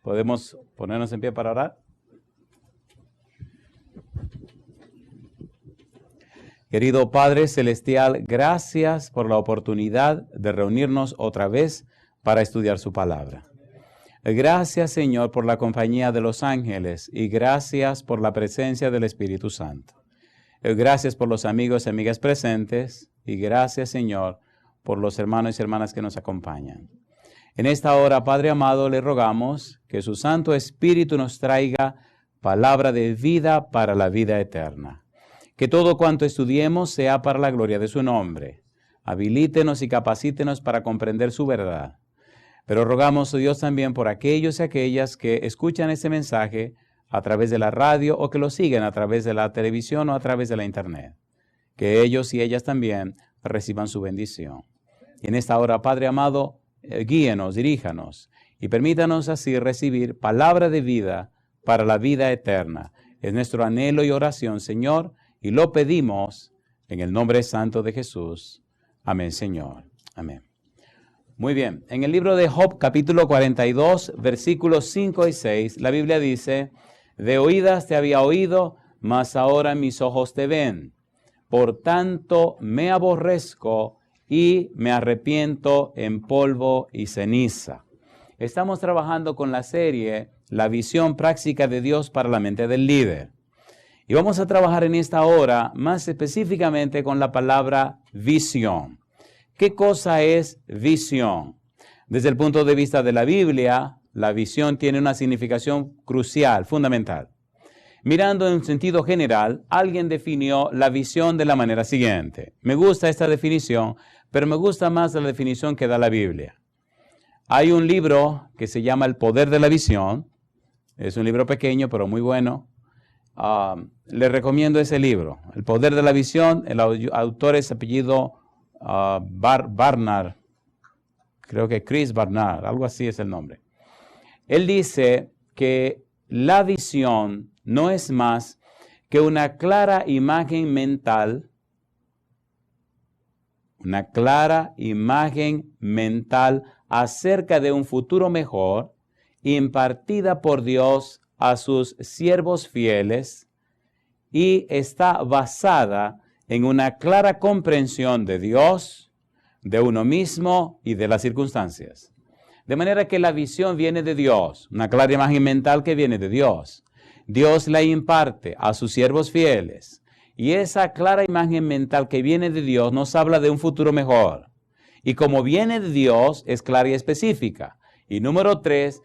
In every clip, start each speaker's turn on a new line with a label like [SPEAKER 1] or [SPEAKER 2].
[SPEAKER 1] ¿Podemos ponernos en pie para orar? Querido Padre Celestial, gracias por la oportunidad de reunirnos otra vez para estudiar su palabra. Gracias, Señor, por la compañía de los ángeles y gracias por la presencia del Espíritu Santo. Gracias por los amigos y amigas presentes y gracias, Señor, por los hermanos y hermanas que nos acompañan. En esta hora, Padre amado, le rogamos que su Santo Espíritu nos traiga palabra de vida para la vida eterna. Que todo cuanto estudiemos sea para la gloria de su nombre. Habilítenos y capacítenos para comprender su verdad. Pero rogamos, oh Dios, también por aquellos y aquellas que escuchan este mensaje a través de la radio o que lo siguen a través de la televisión o a través de la internet. Que ellos y ellas también reciban su bendición. Y en esta hora, Padre amado, guíenos, diríjanos y permítanos así recibir palabra de vida para la vida eterna. Es nuestro anhelo y oración, Señor, y lo pedimos en el nombre santo de Jesús. Amén, Señor. Amén. Muy bien. En el libro de Job, capítulo 42, versículos 5 y 6, la Biblia dice: de oídas te había oído, mas ahora mis ojos te ven. Por tanto, me aborrezco y me arrepiento en polvo y ceniza. Estamos trabajando con la serie La visión práctica de Dios para la mente del líder. Y vamos a trabajar en esta hora más específicamente con la palabra visión. ¿Qué cosa es visión? Desde el punto de vista de la Biblia, la visión tiene una significación crucial, fundamental. Mirando en sentido general, alguien definió la visión de la manera siguiente. Me gusta esta definición, pero me gusta más la definición que da la Biblia. Hay un libro que se llama El Poder de la Visión. Es un libro pequeño, pero muy bueno. Le recomiendo ese libro, El Poder de la Visión. El autor es apellido Barnard. Creo que Chris Barnard, algo así es el nombre. Él dice que la visión no es más que una clara imagen mental, acerca de un futuro mejor, impartida por Dios a sus siervos fieles, y está basada en una clara comprensión de Dios, de uno mismo y de las circunstancias. De manera que la visión viene de Dios, una clara imagen mental que viene de Dios. Dios la imparte a sus siervos fieles. Y esa clara imagen mental que viene de Dios nos habla de un futuro mejor. Y como viene de Dios, es clara y específica. Y número 3,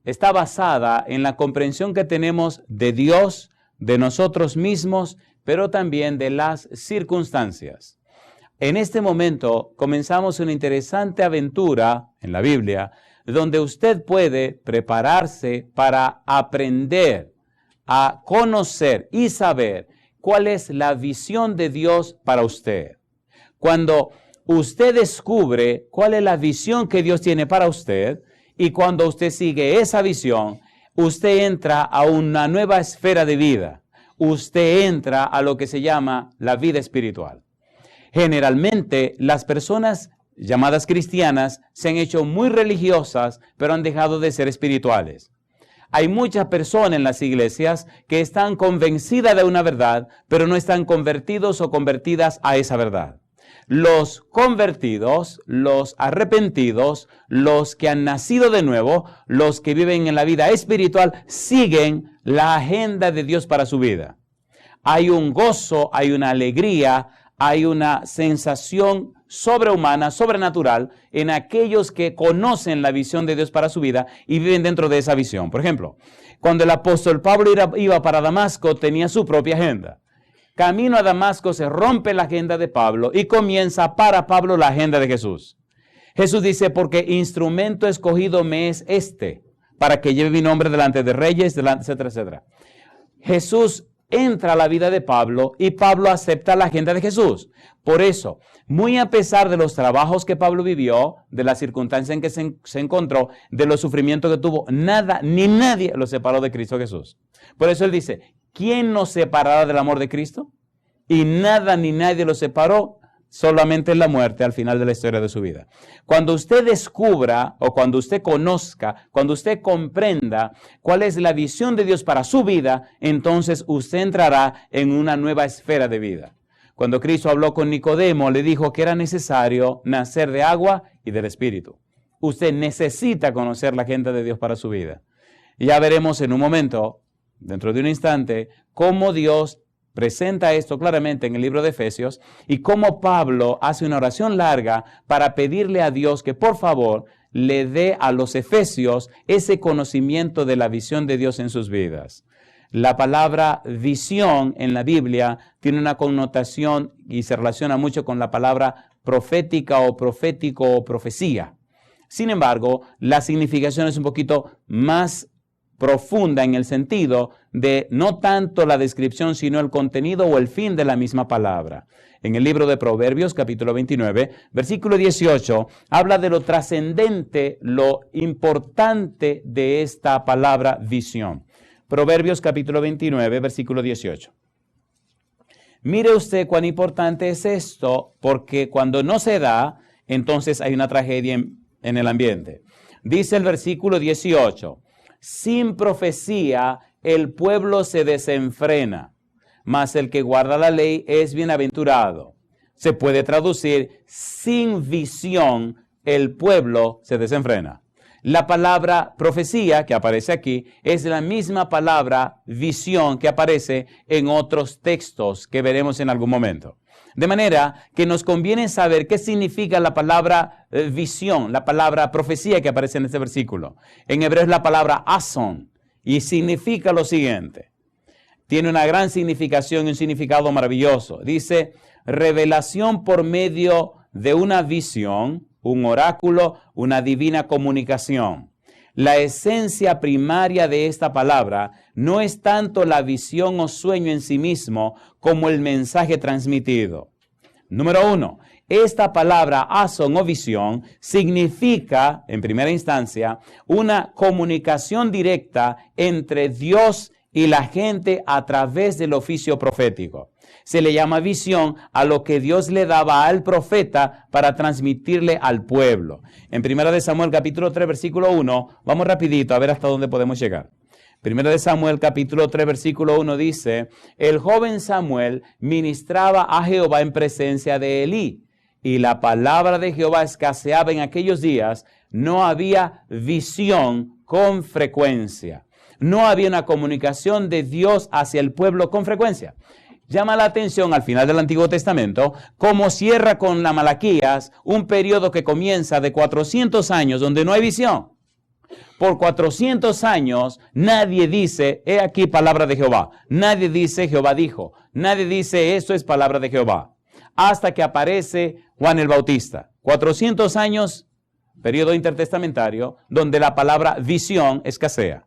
[SPEAKER 1] está basada en la comprensión que tenemos de Dios, de nosotros mismos, pero también de las circunstancias. En este momento comenzamos una interesante aventura en la Biblia, donde usted puede prepararse para aprender a conocer y saber cuál es la visión de Dios para usted. Cuando usted descubre cuál es la visión que Dios tiene para usted, y cuando usted sigue esa visión, usted entra a una nueva esfera de vida. Usted entra a lo que se llama la vida espiritual. Generalmente, las personas llamadas cristianas se han hecho muy religiosas, pero han dejado de ser espirituales. Hay muchas personas en las iglesias que están convencidas de una verdad, pero no están convertidos o convertidas a esa verdad. Los convertidos, los arrepentidos, los que han nacido de nuevo, los que viven en la vida espiritual, siguen la agenda de Dios para su vida. Hay un gozo, hay una alegría, hay una sensación sobrehumana, sobrenatural en aquellos que conocen la visión de Dios para su vida y viven dentro de esa visión. Por ejemplo, cuando el apóstol Pablo iba para Damasco, tenía su propia agenda. Camino a Damasco se rompe la agenda de Pablo y comienza para Pablo la agenda de Jesús. Jesús dice, porque instrumento escogido me es este, para que lleve mi nombre delante de reyes, etcétera, etcétera. Jesús entra a la vida de Pablo y Pablo acepta la agenda de Jesús. Por eso, muy a pesar de los trabajos que Pablo vivió, de las circunstancias en que se encontró, de los sufrimientos que tuvo, nada ni nadie lo separó de Cristo Jesús. Por eso él dice, ¿quién nos separará del amor de Cristo? Y nada ni nadie lo separó solamente la muerte al final de la historia de su vida. Cuando usted descubra o cuando usted conozca, cuando usted comprenda cuál es la visión de Dios para su vida, entonces usted entrará en una nueva esfera de vida. Cuando Cristo habló con Nicodemo, le dijo que era necesario nacer de agua y del Espíritu. Usted necesita conocer la agenda de Dios para su vida. Y ya veremos en un momento, dentro de un instante, cómo Dios presenta esto claramente en el libro de Efesios y cómo Pablo hace una oración larga para pedirle a Dios que por favor le dé a los efesios ese conocimiento de la visión de Dios en sus vidas. La palabra visión en la Biblia tiene una connotación y se relaciona mucho con la palabra profética o profético o profecía. Sin embargo, la significación es un poquito más profunda en el sentido de no tanto la descripción, sino el contenido o el fin de la misma palabra. En el libro de Proverbios, capítulo 29, versículo 18, habla de lo trascendente, lo importante de esta palabra visión. Proverbios, capítulo 29, versículo 18. Mire usted cuán importante es esto, porque cuando no se da, entonces hay una tragedia en el ambiente. Dice el versículo 18, sin profecía el pueblo se desenfrena, mas el que guarda la ley es bienaventurado. Se puede traducir, sin visión el pueblo se desenfrena. La palabra profecía que aparece aquí es la misma palabra visión que aparece en otros textos que veremos en algún momento. De manera que nos conviene saber qué significa la palabra visión, la palabra profecía que aparece en este versículo. En hebreo es la palabra ason y significa lo siguiente. Tiene una gran significación y un significado maravilloso. Dice, revelación por medio de una visión, un oráculo, una divina comunicación. La esencia primaria de esta palabra no es tanto la visión o sueño en sí mismo como el mensaje transmitido. Número 1, esta palabra ason o visión significa, en primera instancia, una comunicación directa entre Dios y la gente a través del oficio profético. Se le llama visión a lo que Dios le daba al profeta para transmitirle al pueblo. En 1 Samuel capítulo 3 versículo 1, vamos rapidito a ver hasta dónde podemos llegar. 1 Samuel capítulo 3 versículo 1 dice, el joven Samuel ministraba a Jehová en presencia de Elí, y la palabra de Jehová escaseaba en aquellos días, no había visión con frecuencia. No había una comunicación de Dios hacia el pueblo con frecuencia. Llama la atención al final del Antiguo Testamento, cómo cierra con la Malaquías un periodo que comienza de 400 años donde no hay visión. Por 400 años nadie dice, he aquí palabra de Jehová. Nadie dice, Jehová dijo. Nadie dice, esto es palabra de Jehová. Hasta que aparece Juan el Bautista. 400 años, periodo intertestamentario, donde la palabra visión escasea.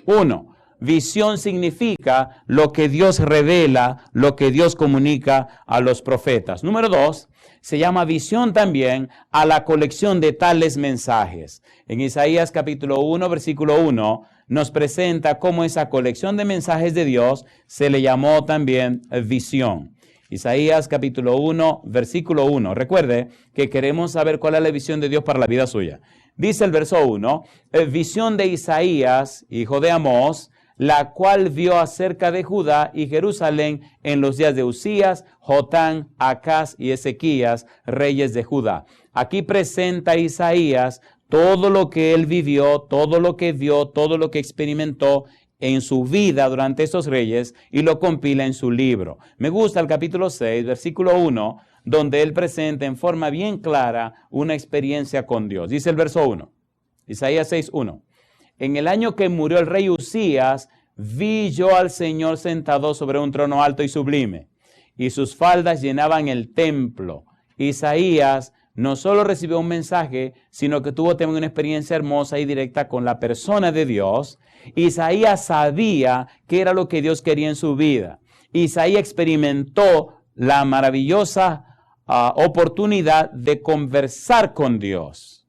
[SPEAKER 1] 1. Visión significa lo que Dios revela, lo que Dios comunica a los profetas. Número 2, se llama visión también a la colección de tales mensajes. En Isaías capítulo 1, versículo 1, nos presenta cómo esa colección de mensajes de Dios se le llamó también visión. Isaías capítulo 1, versículo 1. Recuerde que queremos saber cuál es la visión de Dios para la vida suya. Dice el verso 1, visión de Isaías, hijo de Amós, la cual vio acerca de Judá y Jerusalén en los días de Usías, Jotán, Acaz y Ezequías, reyes de Judá. Aquí presenta Isaías todo lo que él vivió, todo lo que vio, todo lo que experimentó en su vida durante estos reyes y lo compila en su libro. Me gusta el capítulo 6, versículo 1, donde él presenta en forma bien clara una experiencia con Dios. Dice el verso 1, Isaías 6, 1. En el año que murió el rey Usías, vi yo al Señor sentado sobre un trono alto y sublime, y sus faldas llenaban el templo. Isaías no solo recibió un mensaje, sino que tuvo también una experiencia hermosa y directa con la persona de Dios. Isaías sabía qué era lo que Dios quería en su vida. Isaías experimentó la maravillosa oportunidad de conversar con Dios.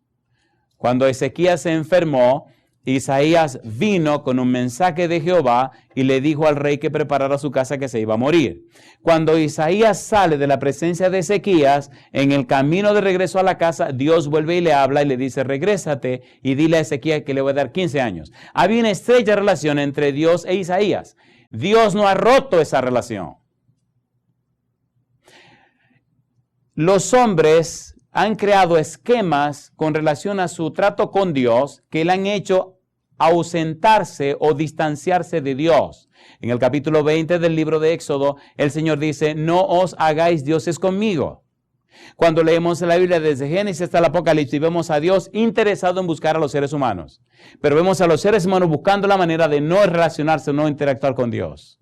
[SPEAKER 1] Cuando Ezequías se enfermó, Isaías vino con un mensaje de Jehová y le dijo al rey que preparara su casa, que se iba a morir. Cuando Isaías sale de la presencia de Ezequías, en el camino de regreso a la casa, Dios vuelve y le habla y le dice: regrésate y dile a Ezequías que le voy a dar 15 años. Había una estrecha relación entre Dios e Isaías. Dios no ha roto esa relación. Los hombres han creado esquemas con relación a su trato con Dios que le han hecho ausentarse o distanciarse de Dios. En el capítulo 20 del libro de Éxodo, el Señor dice: no os hagáis dioses conmigo. Cuando leemos la Biblia desde Génesis hasta el Apocalipsis, vemos a Dios interesado en buscar a los seres humanos. Pero vemos a los seres humanos buscando la manera de no relacionarse, no interactuar con Dios.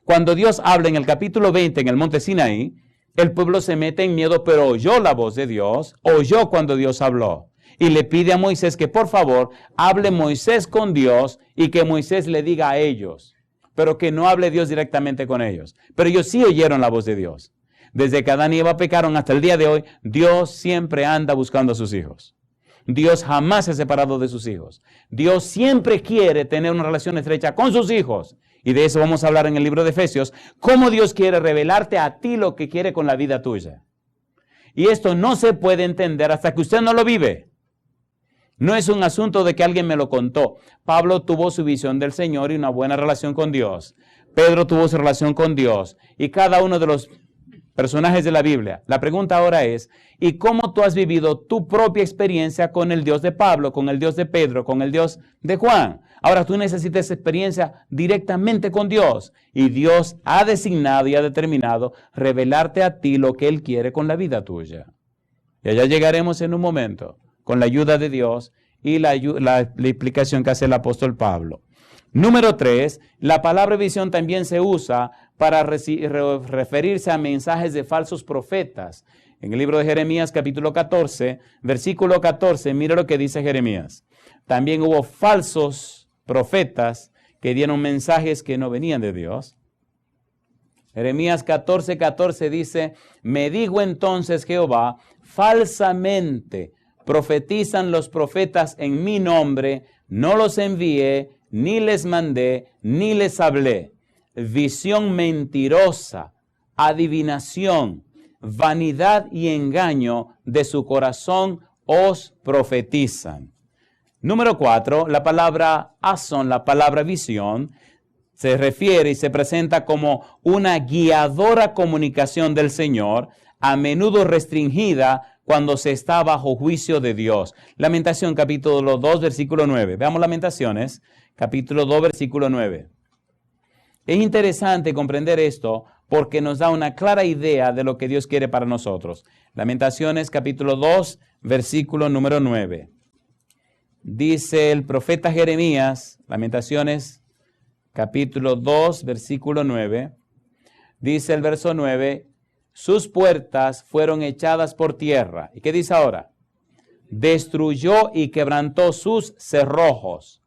[SPEAKER 1] Cuando Dios habla en el capítulo 20 en el monte Sinaí, el pueblo se mete en miedo, pero oyó la voz de Dios, oyó cuando Dios habló. Y le pide a Moisés que por favor hable Moisés con Dios y que Moisés le diga a ellos, pero que no hable Dios directamente con ellos. Pero ellos sí oyeron la voz de Dios. Desde que Adán y Eva pecaron hasta el día de hoy, Dios siempre anda buscando a sus hijos. Dios jamás se ha separado de sus hijos. Dios siempre quiere tener una relación estrecha con sus hijos. Y de eso vamos a hablar en el libro de Efesios, cómo Dios quiere revelarte a ti lo que quiere con la vida tuya. Y esto no se puede entender hasta que usted no lo vive. No es un asunto de que alguien me lo contó. Pablo tuvo su visión del Señor y una buena relación con Dios. Pedro tuvo su relación con Dios. Y cada uno de los personajes de la Biblia. La pregunta ahora es: ¿y cómo tú has vivido tu propia experiencia con el Dios de Pablo, con el Dios de Pedro, con el Dios de Juan? Ahora tú necesitas experiencia directamente con Dios. Y Dios ha designado y ha determinado revelarte a ti lo que Él quiere con la vida tuya. Y allá llegaremos en un momento, con la ayuda de Dios y la explicación que hace el apóstol Pablo. Número 3, la palabra visión también se usa para referirse a mensajes de falsos profetas. En el libro de Jeremías capítulo 14, versículo 14, mira lo que dice Jeremías. También hubo falsos profetas que dieron mensajes que no venían de Dios. Jeremías 14:14 dice: me dijo entonces Jehová, falsamente profetizan los profetas en mi nombre, no los envié, ni les mandé, ni les hablé. Visión mentirosa, adivinación, vanidad y engaño de su corazón os profetizan. Número 4, la palabra azón, la palabra visión, se refiere y se presenta como una guiadora comunicación del Señor, a menudo restringida cuando se está bajo juicio de Dios. Lamentación capítulo 2, versículo 9. Veamos Lamentaciones, capítulo 2, versículo 9. Es interesante comprender esto porque nos da una clara idea de lo que Dios quiere para nosotros. Lamentaciones, capítulo 2, versículo número 9. Dice el profeta Jeremías, Lamentaciones, capítulo 2, versículo 9. Dice el verso 9, sus puertas fueron echadas por tierra. ¿Y qué dice ahora? Destruyó y quebrantó sus cerrojos.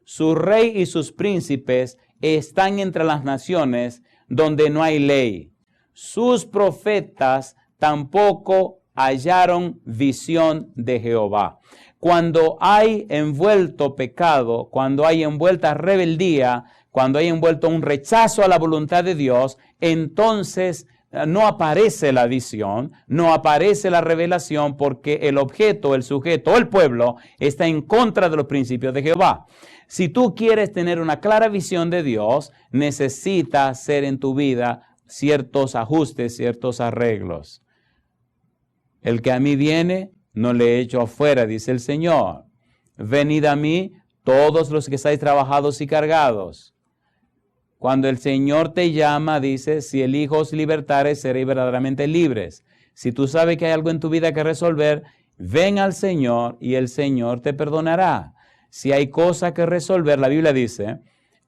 [SPEAKER 1] Su rey y sus príncipes están entre las naciones donde no hay ley. Sus profetas tampoco hallaron visión de Jehová. Cuando hay envuelto pecado, cuando hay envuelta rebeldía, cuando hay envuelto un rechazo a la voluntad de Dios, entonces no aparece la visión, no aparece la revelación, porque el objeto, el sujeto, el pueblo está en contra de los principios de Jehová. Si tú quieres tener una clara visión de Dios, necesitas hacer en tu vida ciertos ajustes, ciertos arreglos. El que a mí viene, no le echo afuera, dice el Señor. Venid a mí todos los que estáis trabajados y cargados. Cuando el Señor te llama, dice, si el Hijo os libertare, seréis verdaderamente libres. Si tú sabes que hay algo en tu vida que resolver, ven al Señor y el Señor te perdonará. Si hay cosa que resolver, la Biblia dice,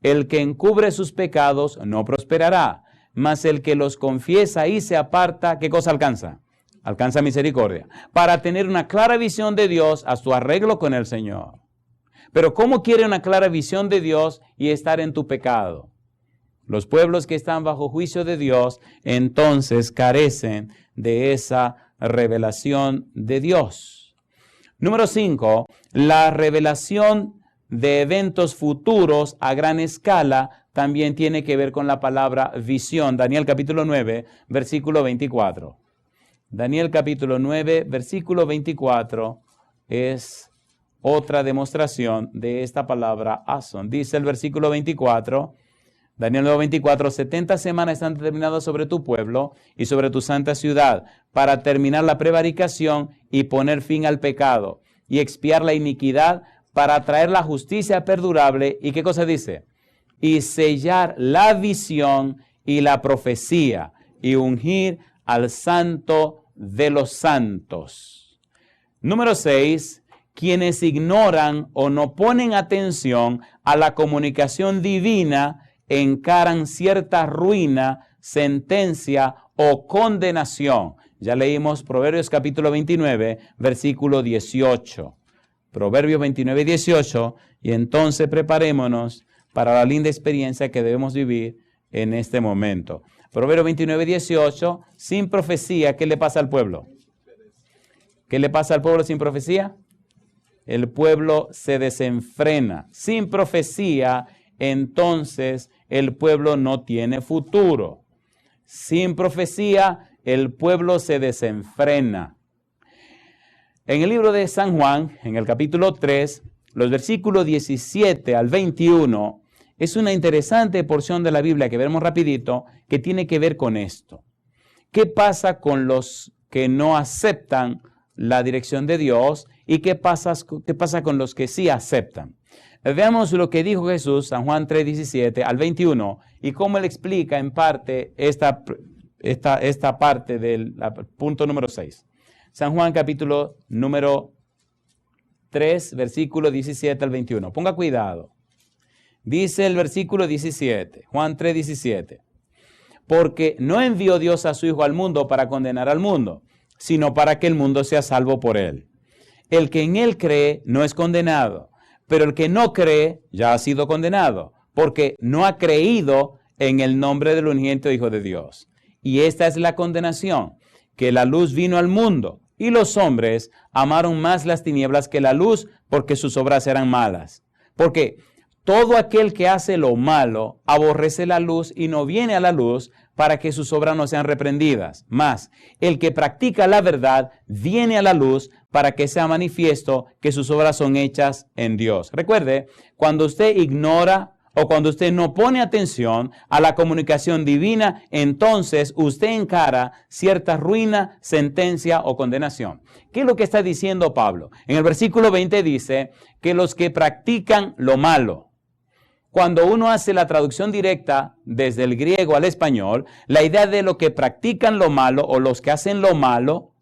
[SPEAKER 1] el que encubre sus pecados no prosperará, mas el que los confiesa y se aparta, ¿qué cosa alcanza? Alcanza misericordia. Para tener una clara visión de Dios, haz tu arreglo con el Señor. Pero ¿cómo quiere una clara visión de Dios y estar en tu pecado? Los pueblos que están bajo juicio de Dios, entonces carecen de esa revelación de Dios. Número 5, la revelación de eventos futuros a gran escala también tiene que ver con la palabra visión. Daniel capítulo 9, versículo 24. Daniel capítulo 9, versículo 24 es otra demostración de esta palabra ason. Dice el versículo 24, Daniel 9, 24, 70 semanas están determinadas sobre tu pueblo y sobre tu santa ciudad para terminar la prevaricación y poner fin al pecado y expiar la iniquidad para traer la justicia perdurable. ¿Y qué cosa dice? Y sellar la visión y la profecía y ungir al santo de los santos. Número 6. Quienes ignoran o no ponen atención a la comunicación divina encaran cierta ruina, sentencia o condenación. Ya leímos Proverbios capítulo 29, versículo 18. Proverbios 29, 18. Y entonces preparémonos para la linda experiencia que debemos vivir en este momento. Proverbios 29, 18. Sin profecía, ¿qué le pasa al pueblo? ¿Qué le pasa al pueblo sin profecía? El pueblo se desenfrena. Sin profecía, entonces el pueblo no tiene futuro. Sin profecía, el pueblo se desenfrena. En el libro de San Juan, en el capítulo 3, los versículos 17 al 21, es una interesante porción de la Biblia que veremos rapidito, que tiene que ver con esto. ¿Qué pasa con los que no aceptan la dirección de Dios y qué pasa con los que sí aceptan? Veamos lo que dijo Jesús, San Juan 3, 17 al 21, y cómo él explica en parte esta parte del punto número 6. San Juan capítulo número 3, versículo 17 al 21. Ponga cuidado. Dice el versículo 17, Juan 3, 17. Porque no envió Dios a su Hijo al mundo para condenar al mundo, sino para que el mundo sea salvo por él. El que en él cree no es condenado, pero el que no cree ya ha sido condenado, porque no ha creído en el nombre del unigénito Hijo de Dios. Y esta es la condenación, que la luz vino al mundo, y los hombres amaron más las tinieblas que la luz, porque sus obras eran malas. Porque todo aquel que hace lo malo aborrece la luz y no viene a la luz para que sus obras no sean reprendidas. Mas el que practica la verdad viene a la luz para que sea manifiesto que sus obras son hechas en Dios. Recuerde, cuando usted ignora o cuando usted no pone atención a la comunicación divina, entonces usted encara cierta ruina, sentencia o condenación. ¿Qué es lo que está diciendo Pablo? En el versículo 20 dice que los que practican lo malo. Cuando uno hace la traducción directa desde el griego al español, la idea de lo que practican lo malo o los que hacen lo malo,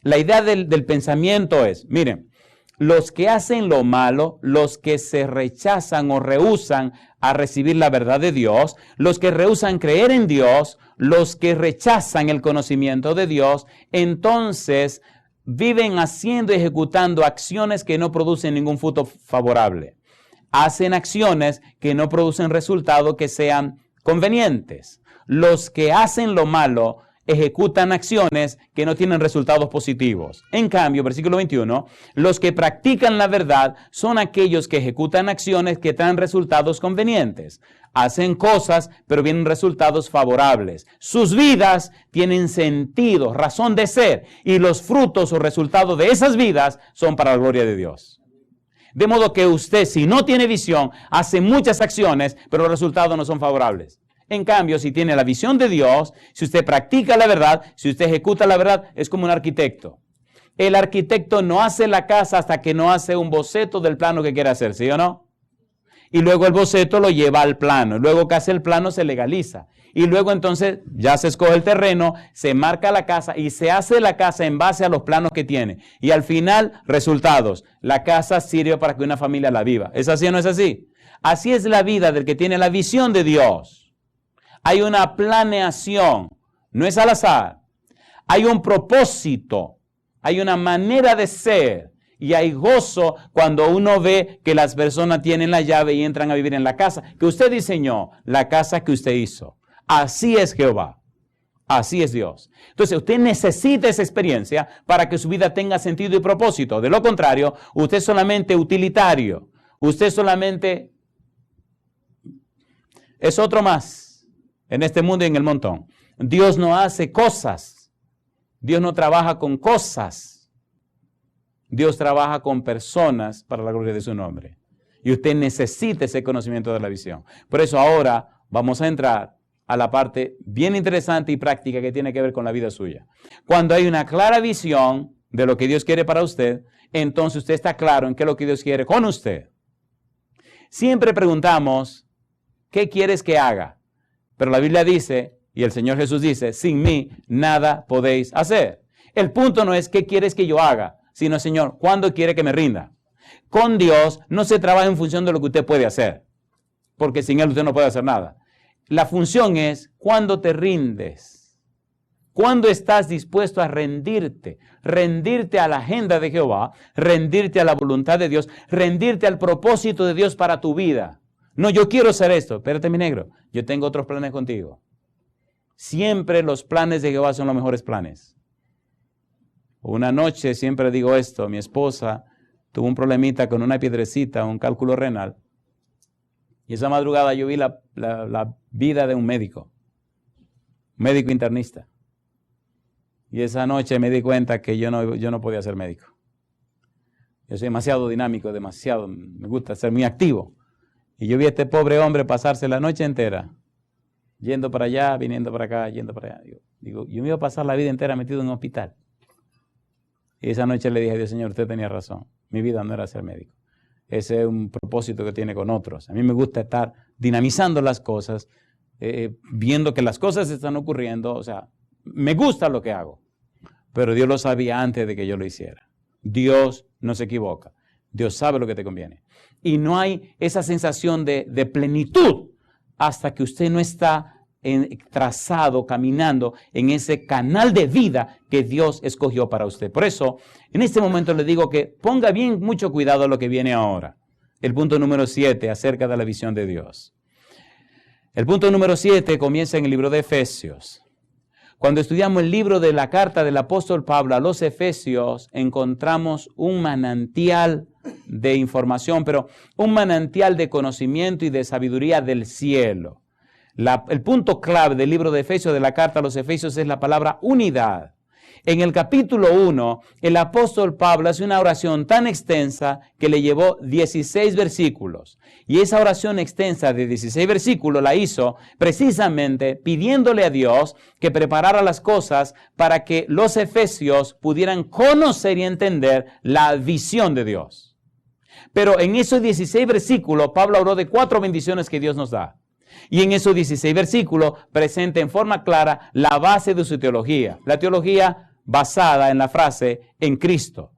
[SPEAKER 1] la idea del pensamiento es, miren, los que hacen lo malo, los que se rechazan o rehúsan a recibir la verdad de Dios, los que rehúsan creer en Dios, los que rechazan el conocimiento de Dios, entonces viven haciendo y ejecutando acciones que no producen ningún fruto favorable. Hacen acciones que no producen resultados que sean convenientes. Los que hacen lo malo ejecutan acciones que no tienen resultados positivos. En cambio, versículo 21, los que practican la verdad son aquellos que ejecutan acciones que traen resultados convenientes. Hacen cosas, pero vienen resultados favorables. Sus vidas tienen sentido, razón de ser, y los frutos o resultados de esas vidas son para la gloria de Dios. De modo que usted, si no tiene visión, hace muchas acciones, pero los resultados no son favorables. En cambio, si tiene la visión de Dios, si usted practica la verdad, si usted ejecuta la verdad, es como un arquitecto. El arquitecto no hace la casa hasta que no hace un boceto del plano que quiere hacer, ¿sí o no? Y luego el boceto lo lleva al plano. Luego que hace el plano se legaliza. Y luego entonces ya se escoge el terreno, se marca la casa y se hace la casa en base a los planos que tiene. Y al final, resultados. La casa sirve para que una familia la viva. ¿Es así o no es así? Así es la vida del que tiene la visión de Dios. Hay una planeación, no es al azar. Hay un propósito, hay una manera de ser. Y hay gozo cuando uno ve que las personas tienen la llave y entran a vivir en la casa que usted diseñó, la casa que usted hizo. Así es Jehová. Así es Dios. Entonces, usted necesita esa experiencia para que su vida tenga sentido y propósito. De lo contrario, usted es solamente utilitario. Usted solamente es otro más en este mundo y en el montón. Dios no hace cosas. Dios no trabaja con cosas. Dios trabaja con personas para la gloria de su nombre. Y usted necesita ese conocimiento de la visión. Por eso ahora vamos a entrar a la parte bien interesante y práctica que tiene que ver con la vida suya. Cuando hay una clara visión de lo que Dios quiere para usted, entonces usted está claro en qué es lo que Dios quiere con usted. Siempre preguntamos, ¿qué quieres que haga? Pero la Biblia dice, y el Señor Jesús dice, sin mí nada podéis hacer. El punto no es qué quieres que yo haga, sino, Señor, ¿cuándo quiere que me rinda? Con Dios no se trabaja en función de lo que usted puede hacer, porque sin Él usted no puede hacer nada. La función es cuándo te rindes, cuándo estás dispuesto a rendirte a la agenda de Jehová, rendirte a la voluntad de Dios, rendirte al propósito de Dios para tu vida. No, yo quiero hacer esto. Espérate, mi negro, yo tengo otros planes contigo. Siempre los planes de Jehová son los mejores planes. Una noche, siempre digo esto, mi esposa tuvo un problemita con una piedrecita, un cálculo renal. Y esa madrugada yo vi la vida de un médico internista. Y esa noche me di cuenta que yo no podía ser médico. Yo soy demasiado dinámico, me gusta ser muy activo. Y yo vi a este pobre hombre pasarse la noche entera, yendo para allá, viniendo para acá, yendo para allá. Digo, yo me iba a pasar la vida entera metido en un hospital. Y esa noche le dije a Dios, Señor, usted tenía razón. Mi vida no era ser médico. Ese es un propósito que tiene con otros. A mí me gusta estar dinamizando las cosas, viendo que las cosas están ocurriendo. O sea, me gusta lo que hago. Pero Dios lo sabía antes de que yo lo hiciera. Dios no se equivoca. Dios sabe lo que te conviene. Y no hay esa sensación de plenitud hasta que usted no está trazado, caminando en ese canal de vida que Dios escogió para usted. Por eso, en este momento le digo que ponga bien mucho cuidado a lo que viene ahora. El punto número 7, acerca de la visión de Dios. El punto número 7 comienza en el libro de Efesios. Cuando estudiamos el libro de la carta del apóstol Pablo a los Efesios, encontramos un manantial de información, pero un manantial de conocimiento y de sabiduría del cielo. El punto clave del libro de Efesios, de la carta a los Efesios, es la palabra unidad. En el capítulo 1, el apóstol Pablo hace una oración tan extensa que le llevó 16 versículos. Y esa oración extensa de 16 versículos la hizo precisamente pidiéndole a Dios que preparara las cosas para que los efesios pudieran conocer y entender la visión de Dios. Pero en esos 16 versículos, Pablo habló de 4 bendiciones que Dios nos da. Y en esos 16 versículos presenta en forma clara la base de su teología. La teología basada en la frase en Cristo.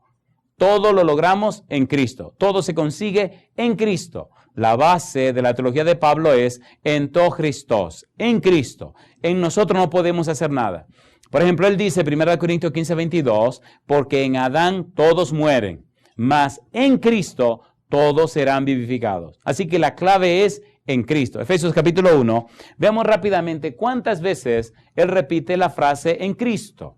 [SPEAKER 1] Todo lo logramos en Cristo. Todo se consigue en Cristo. La base de la teología de Pablo es en to Christos, en Cristo. En nosotros no podemos hacer nada. Por ejemplo, él dice, 1 Corintios 15:22, porque en Adán todos mueren, mas en Cristo todos serán vivificados. Así que la clave es en Cristo. Efesios capítulo 1. Veamos rápidamente cuántas veces él repite la frase en Cristo.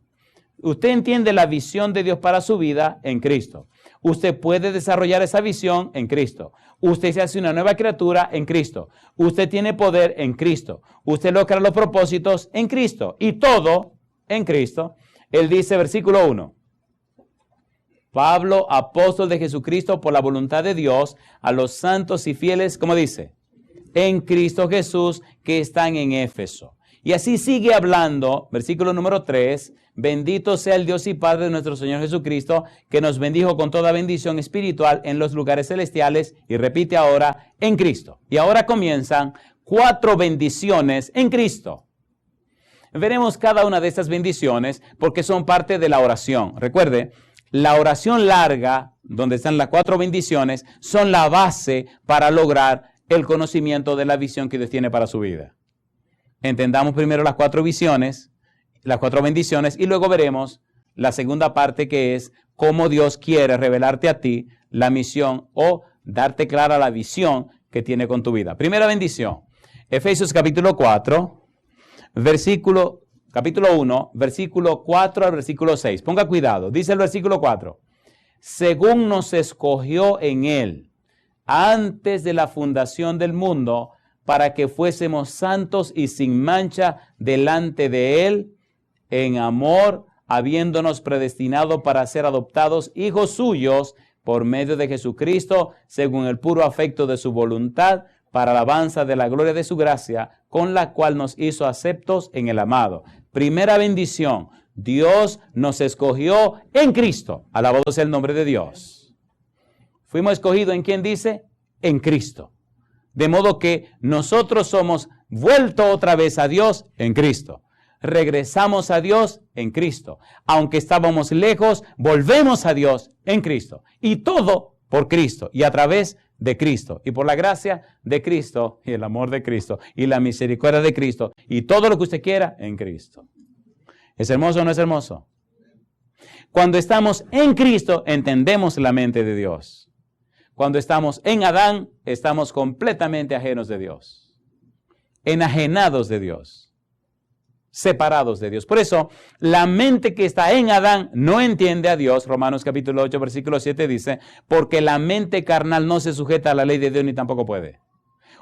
[SPEAKER 1] Usted entiende la visión de Dios para su vida en Cristo. Usted puede desarrollar esa visión en Cristo. Usted se hace una nueva criatura en Cristo. Usted tiene poder en Cristo. Usted logra los propósitos en Cristo. Y todo en Cristo. Él dice, versículo 1. Pablo, apóstol de Jesucristo por la voluntad de Dios, a los santos y fieles, ¿cómo dice? En Cristo Jesús, que están en Éfeso. Y así sigue hablando, versículo número 3, bendito sea el Dios y Padre de nuestro Señor Jesucristo, que nos bendijo con toda bendición espiritual en los lugares celestiales, y repite ahora, en Cristo. Y ahora comienzan 4 bendiciones en Cristo. Veremos cada una de estas bendiciones porque son parte de la oración. Recuerde, la oración larga, donde están las 4 bendiciones, son la base para lograr el conocimiento de la visión que Dios tiene para su vida. Entendamos primero las 4 visiones, las 4 bendiciones, y luego veremos la segunda parte, que es cómo Dios quiere revelarte a ti la misión o darte clara la visión que tiene con tu vida. Primera bendición, Efesios capítulo 4, versículo capítulo 1, versículo 4 al versículo 6. Ponga cuidado, dice el versículo 4. Según nos escogió en Él, antes de la fundación del mundo, para que fuésemos santos y sin mancha delante de Él, en amor, habiéndonos predestinado para ser adoptados hijos suyos por medio de Jesucristo, según el puro afecto de su voluntad, para alabanza de la gloria de su gracia, con la cual nos hizo aceptos en el amado. Primera bendición, Dios nos escogió en Cristo. Alabado sea el nombre de Dios. Fuimos escogidos ¿en quién dice? En Cristo. De modo que nosotros somos vueltos otra vez a Dios en Cristo. Regresamos a Dios en Cristo. Aunque estábamos lejos, volvemos a Dios en Cristo. Y todo por Cristo y a través de Cristo. Y por la gracia de Cristo y el amor de Cristo y la misericordia de Cristo y todo lo que usted quiera en Cristo. ¿Es hermoso o no es hermoso? Cuando estamos en Cristo, entendemos la mente de Dios. Cuando estamos en Adán, estamos completamente ajenos de Dios. Enajenados de Dios. Separados de Dios. Por eso, la mente que está en Adán no entiende a Dios. Romanos capítulo 8, versículo 7 dice, porque la mente carnal no se sujeta a la ley de Dios ni tampoco puede.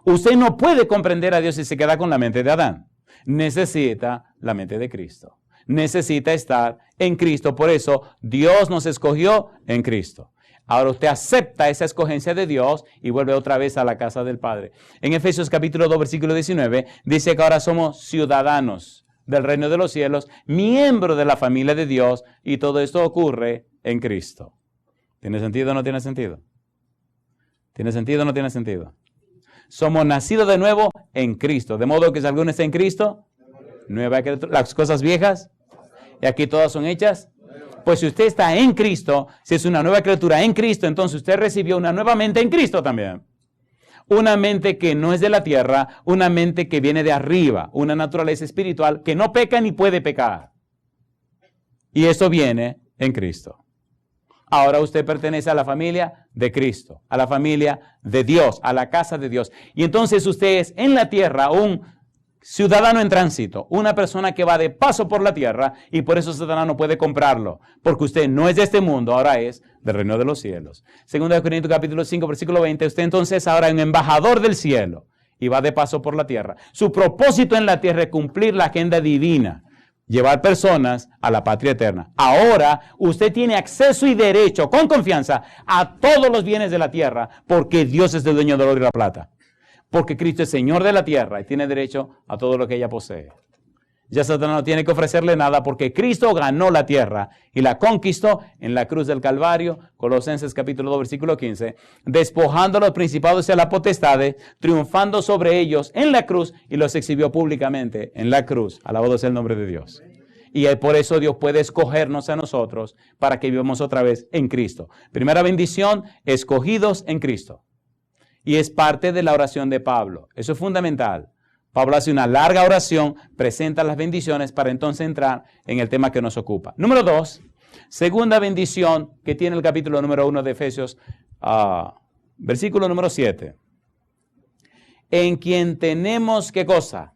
[SPEAKER 1] Usted no puede comprender a Dios si se queda con la mente de Adán. Necesita la mente de Cristo. Necesita estar en Cristo. Por eso, Dios nos escogió en Cristo. Ahora usted acepta esa escogencia de Dios y vuelve otra vez a la casa del Padre. En Efesios capítulo 2, versículo 19, dice que ahora somos ciudadanos del reino de los cielos, miembro de la familia de Dios, y todo esto ocurre en Cristo. ¿Tiene sentido o no tiene sentido? ¿Tiene sentido o no tiene sentido? Somos nacidos de nuevo en Cristo, de modo que si alguno está en Cristo, nueva criatura, las cosas viejas, y aquí todas son hechas. Pues si usted está en Cristo, si es una nueva criatura en Cristo, entonces usted recibió una nueva mente en Cristo también. Una mente que no es de la tierra, una mente que viene de arriba, una naturaleza espiritual que no peca ni puede pecar. Y eso viene en Cristo. Ahora usted pertenece a la familia de Cristo, a la familia de Dios, a la casa de Dios. Y entonces usted es en la tierra un ciudadano en tránsito, una persona que va de paso por la tierra y por eso Satanás no puede comprarlo, porque usted no es de este mundo, ahora es del reino de los cielos. Segunda de Corintios capítulo 5, versículo 20, usted entonces ahora es un embajador del cielo y va de paso por la tierra. Su propósito en la tierra es cumplir la agenda divina, llevar personas a la patria eterna. Ahora usted tiene acceso y derecho con confianza a todos los bienes de la tierra, porque Dios es el dueño del oro y la plata. Porque Cristo es Señor de la tierra y tiene derecho a todo lo que ella posee. Ya Satanás no tiene que ofrecerle nada porque Cristo ganó la tierra y la conquistó en la cruz del Calvario, Colosenses capítulo 2, versículo 15, despojando a los principados y a las potestades, triunfando sobre ellos en la cruz y los exhibió públicamente en la cruz. Alabado sea el nombre de Dios. Y por eso Dios puede escogernos a nosotros para que vivamos otra vez en Cristo. Primera bendición, escogidos en Cristo. Y es parte de la oración de Pablo. Eso es fundamental. Pablo hace una larga oración, presenta las bendiciones para entonces entrar en el tema que nos ocupa. Número 2, segunda bendición que tiene el capítulo número 1 de Efesios, versículo número 7. En quien tenemos, ¿qué cosa?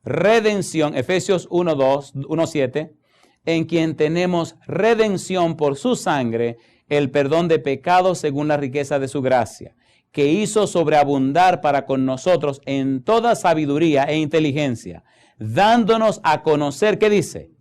[SPEAKER 1] Redención, Efesios 1:7. En quien tenemos redención por su sangre, el perdón de pecados según la riqueza de su gracia, que hizo sobreabundar para con nosotros en toda sabiduría e inteligencia, dándonos a conocer, ¿qué dice?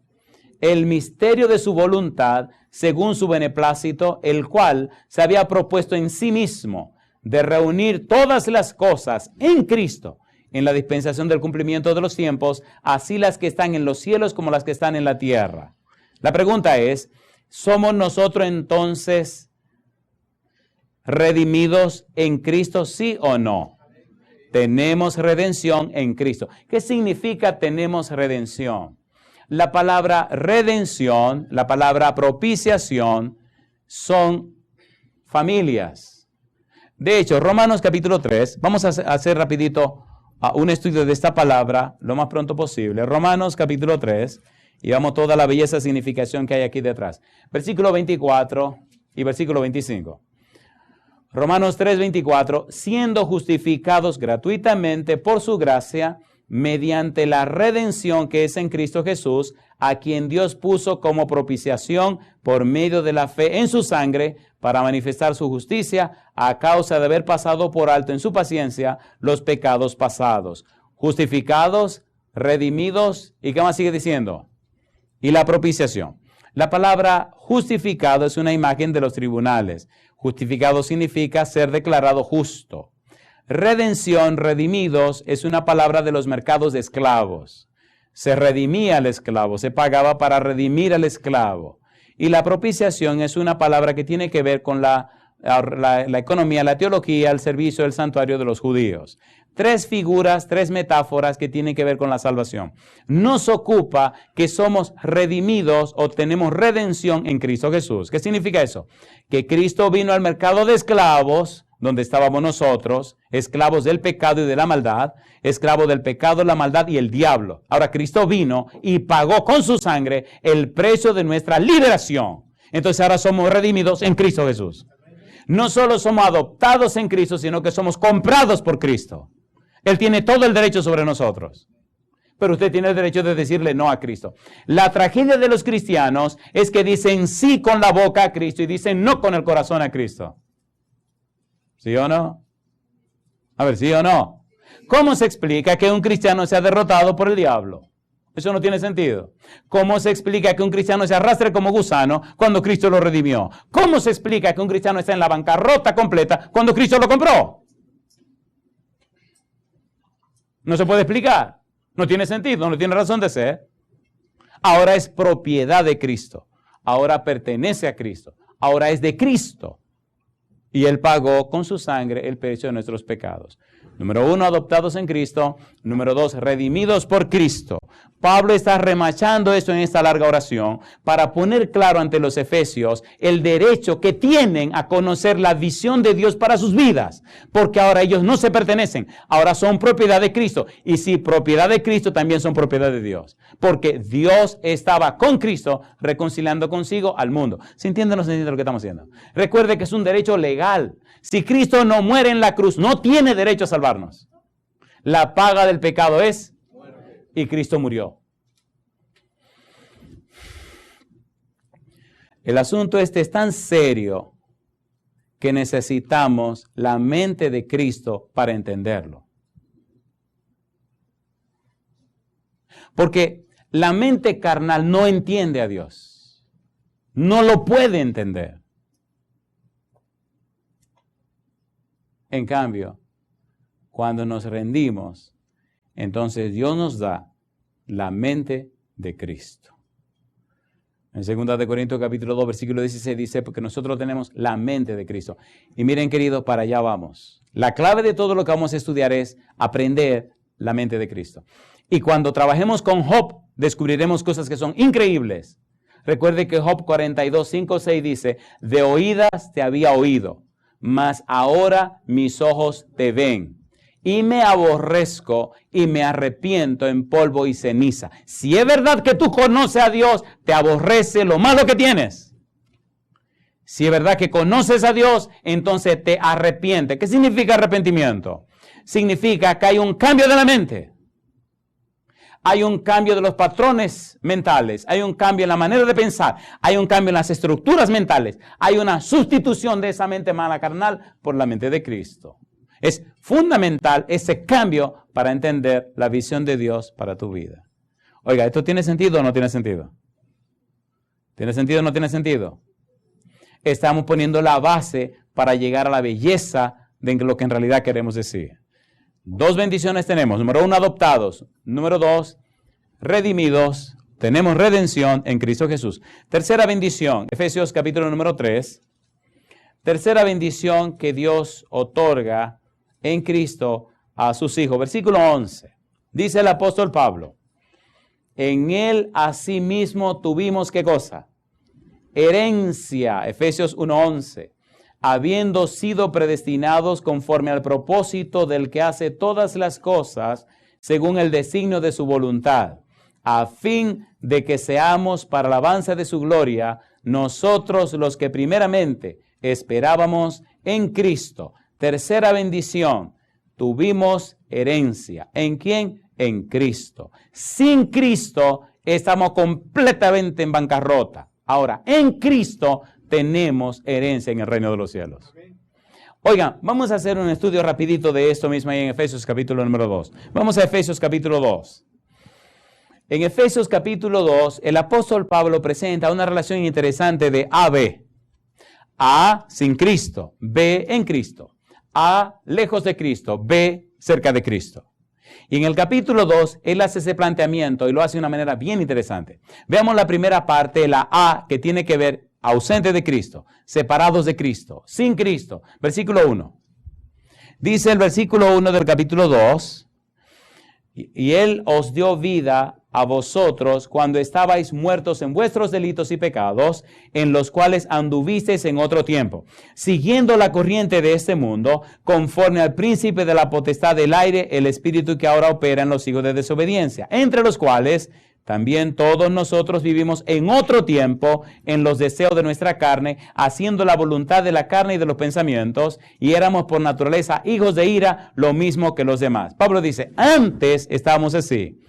[SPEAKER 1] El misterio de su voluntad, según su beneplácito, el cual se había propuesto en sí mismo, de reunir todas las cosas en Cristo, en la dispensación del cumplimiento de los tiempos, así las que están en los cielos como las que están en la tierra. La pregunta es, ¿somos nosotros entonces redimidos en Cristo, sí o no? Tenemos redención en Cristo. ¿Qué significa tenemos redención? La palabra redención, la palabra propiciación, son familias. De hecho, Romanos capítulo 3, vamos a hacer rapidito un estudio de esta palabra lo más pronto posible. Romanos capítulo 3, y vamos toda la belleza significación que hay aquí detrás. Versículo 24 y versículo 25. Romanos 3:24, siendo justificados gratuitamente por su gracia, mediante la redención que es en Cristo Jesús, a quien Dios puso como propiciación por medio de la fe en su sangre, para manifestar su justicia a causa de haber pasado por alto en su paciencia los pecados pasados. Justificados, redimidos, ¿y qué más sigue diciendo? Y la propiciación. La palabra justificado es una imagen de los tribunales. Justificado significa ser declarado justo. Redención, redimidos, es una palabra de los mercados de esclavos. Se redimía al esclavo, se pagaba para redimir al esclavo. Y la propiciación es una palabra que tiene que ver con la economía, la teología, el servicio del santuario de los judíos. Tres figuras, tres metáforas que tienen que ver con la salvación. Nos ocupa que somos redimidos o tenemos redención en Cristo Jesús. ¿Qué significa eso? Que Cristo vino al mercado de esclavos, donde estábamos nosotros, esclavos del pecado y de la maldad, esclavos del pecado, la maldad y el diablo. Ahora Cristo vino y pagó con su sangre el precio de nuestra liberación. Entonces ahora somos redimidos en Cristo Jesús. No solo somos adoptados en Cristo, sino que somos comprados por Cristo. Él tiene todo el derecho sobre nosotros. Pero usted tiene el derecho de decirle no a Cristo. La tragedia de los cristianos es que dicen sí con la boca a Cristo y dicen no con el corazón a Cristo. ¿Sí o no? A ver, ¿sí o no? ¿Cómo se explica que un cristiano sea derrotado por el diablo? Eso no tiene sentido. ¿Cómo se explica que un cristiano se arrastre como gusano cuando Cristo lo redimió? ¿Cómo se explica que un cristiano está en la bancarrota completa cuando Cristo lo compró? No se puede explicar. No tiene sentido, no tiene razón de ser. Ahora es propiedad de Cristo. Ahora pertenece a Cristo. Ahora es de Cristo. Y Él pagó con su sangre el precio de nuestros pecados. Número 1, adoptados en Cristo. Número 2, redimidos por Cristo. Pablo está remachando esto en esta larga oración para poner claro ante los efesios el derecho que tienen a conocer la visión de Dios para sus vidas. Porque ahora ellos no se pertenecen, ahora son propiedad de Cristo. Y si propiedad de Cristo, también son propiedad de Dios. Porque Dios estaba con Cristo reconciliando consigo al mundo. ¿Se entiende o no se entiende lo que estamos haciendo? Recuerde que es un derecho legal. Si Cristo no muere en la cruz, no tiene derecho a salvarnos. La paga del pecado es muerte. Y Cristo murió. El asunto este es tan serio que necesitamos la mente de Cristo para entenderlo. Porque la mente carnal no entiende a Dios. No lo puede entender. En cambio, cuando nos rendimos, entonces Dios nos da la mente de Cristo. En 2 Corintios capítulo 2, versículo 16 dice, porque nosotros tenemos la mente de Cristo. Y miren, queridos, para allá vamos. La clave de todo lo que vamos a estudiar es aprender la mente de Cristo. Y cuando trabajemos con Job, descubriremos cosas que son increíbles. Recuerde que Job 42, 5, 6 dice, de oídas te había oído, mas ahora mis ojos te ven. Y me aborrezco y me arrepiento en polvo y ceniza. Si es verdad que tú conoces a Dios, te aborrece lo malo que tienes. Si es verdad que conoces a Dios, entonces te arrepiente. ¿Qué significa arrepentimiento? Significa que hay un cambio de la mente. Hay un cambio de los patrones mentales. Hay un cambio en la manera de pensar. Hay un cambio en las estructuras mentales. Hay una sustitución de esa mente mala carnal por la mente de Cristo. Es fundamental ese cambio para entender la visión de Dios para tu vida. Oiga, ¿esto tiene sentido o no tiene sentido? ¿Tiene sentido o no tiene sentido? Estamos poniendo la base para llegar a la belleza de lo que en realidad queremos decir. Dos bendiciones tenemos. Número 1, adoptados. Número 2, redimidos. Tenemos redención en Cristo Jesús. Tercera bendición, Efesios capítulo número 3. Tercera bendición que Dios otorga en Cristo a sus hijos. Versículo 11. Dice el apóstol Pablo, en Él asimismo tuvimos, ¿qué cosa? Herencia. Efesios 1:11. Habiendo sido predestinados conforme al propósito del que hace todas las cosas según el designio de su voluntad, a fin de que seamos para alabanza de su gloria, nosotros los que primeramente esperábamos en Cristo. Tercera bendición, tuvimos herencia. ¿En quién? en Cristo. Sin Cristo estamos completamente en bancarrota. Ahora, en Cristo tenemos herencia en el reino de los cielos. Oigan, vamos a hacer un estudio rapidito de esto mismo ahí en Efesios capítulo número 2. Vamos a Efesios capítulo 2. En Efesios capítulo 2, el apóstol Pablo presenta una relación interesante de A-B. A, sin Cristo. B, en Cristo. A, lejos de Cristo. B, cerca de Cristo. Y en el capítulo 2, él hace ese planteamiento y lo hace de una manera bien interesante. Veamos la primera parte, la A, que tiene que ver ausente de Cristo, separados de Cristo, sin Cristo. Versículo 1. Dice el versículo 1 del capítulo 2, y Él os dio vida a vosotros cuando estabais muertos en vuestros delitos y pecados, en los cuales anduvisteis en otro tiempo, siguiendo la corriente de este mundo, conforme al príncipe de la potestad del aire, el espíritu que ahora opera en los hijos de desobediencia, entre los cuales también todos nosotros vivimos en otro tiempo en los deseos de nuestra carne, haciendo la voluntad de la carne y de los pensamientos, y éramos por naturaleza hijos de ira, lo mismo que los demás. Pablo dice, antes estábamos así,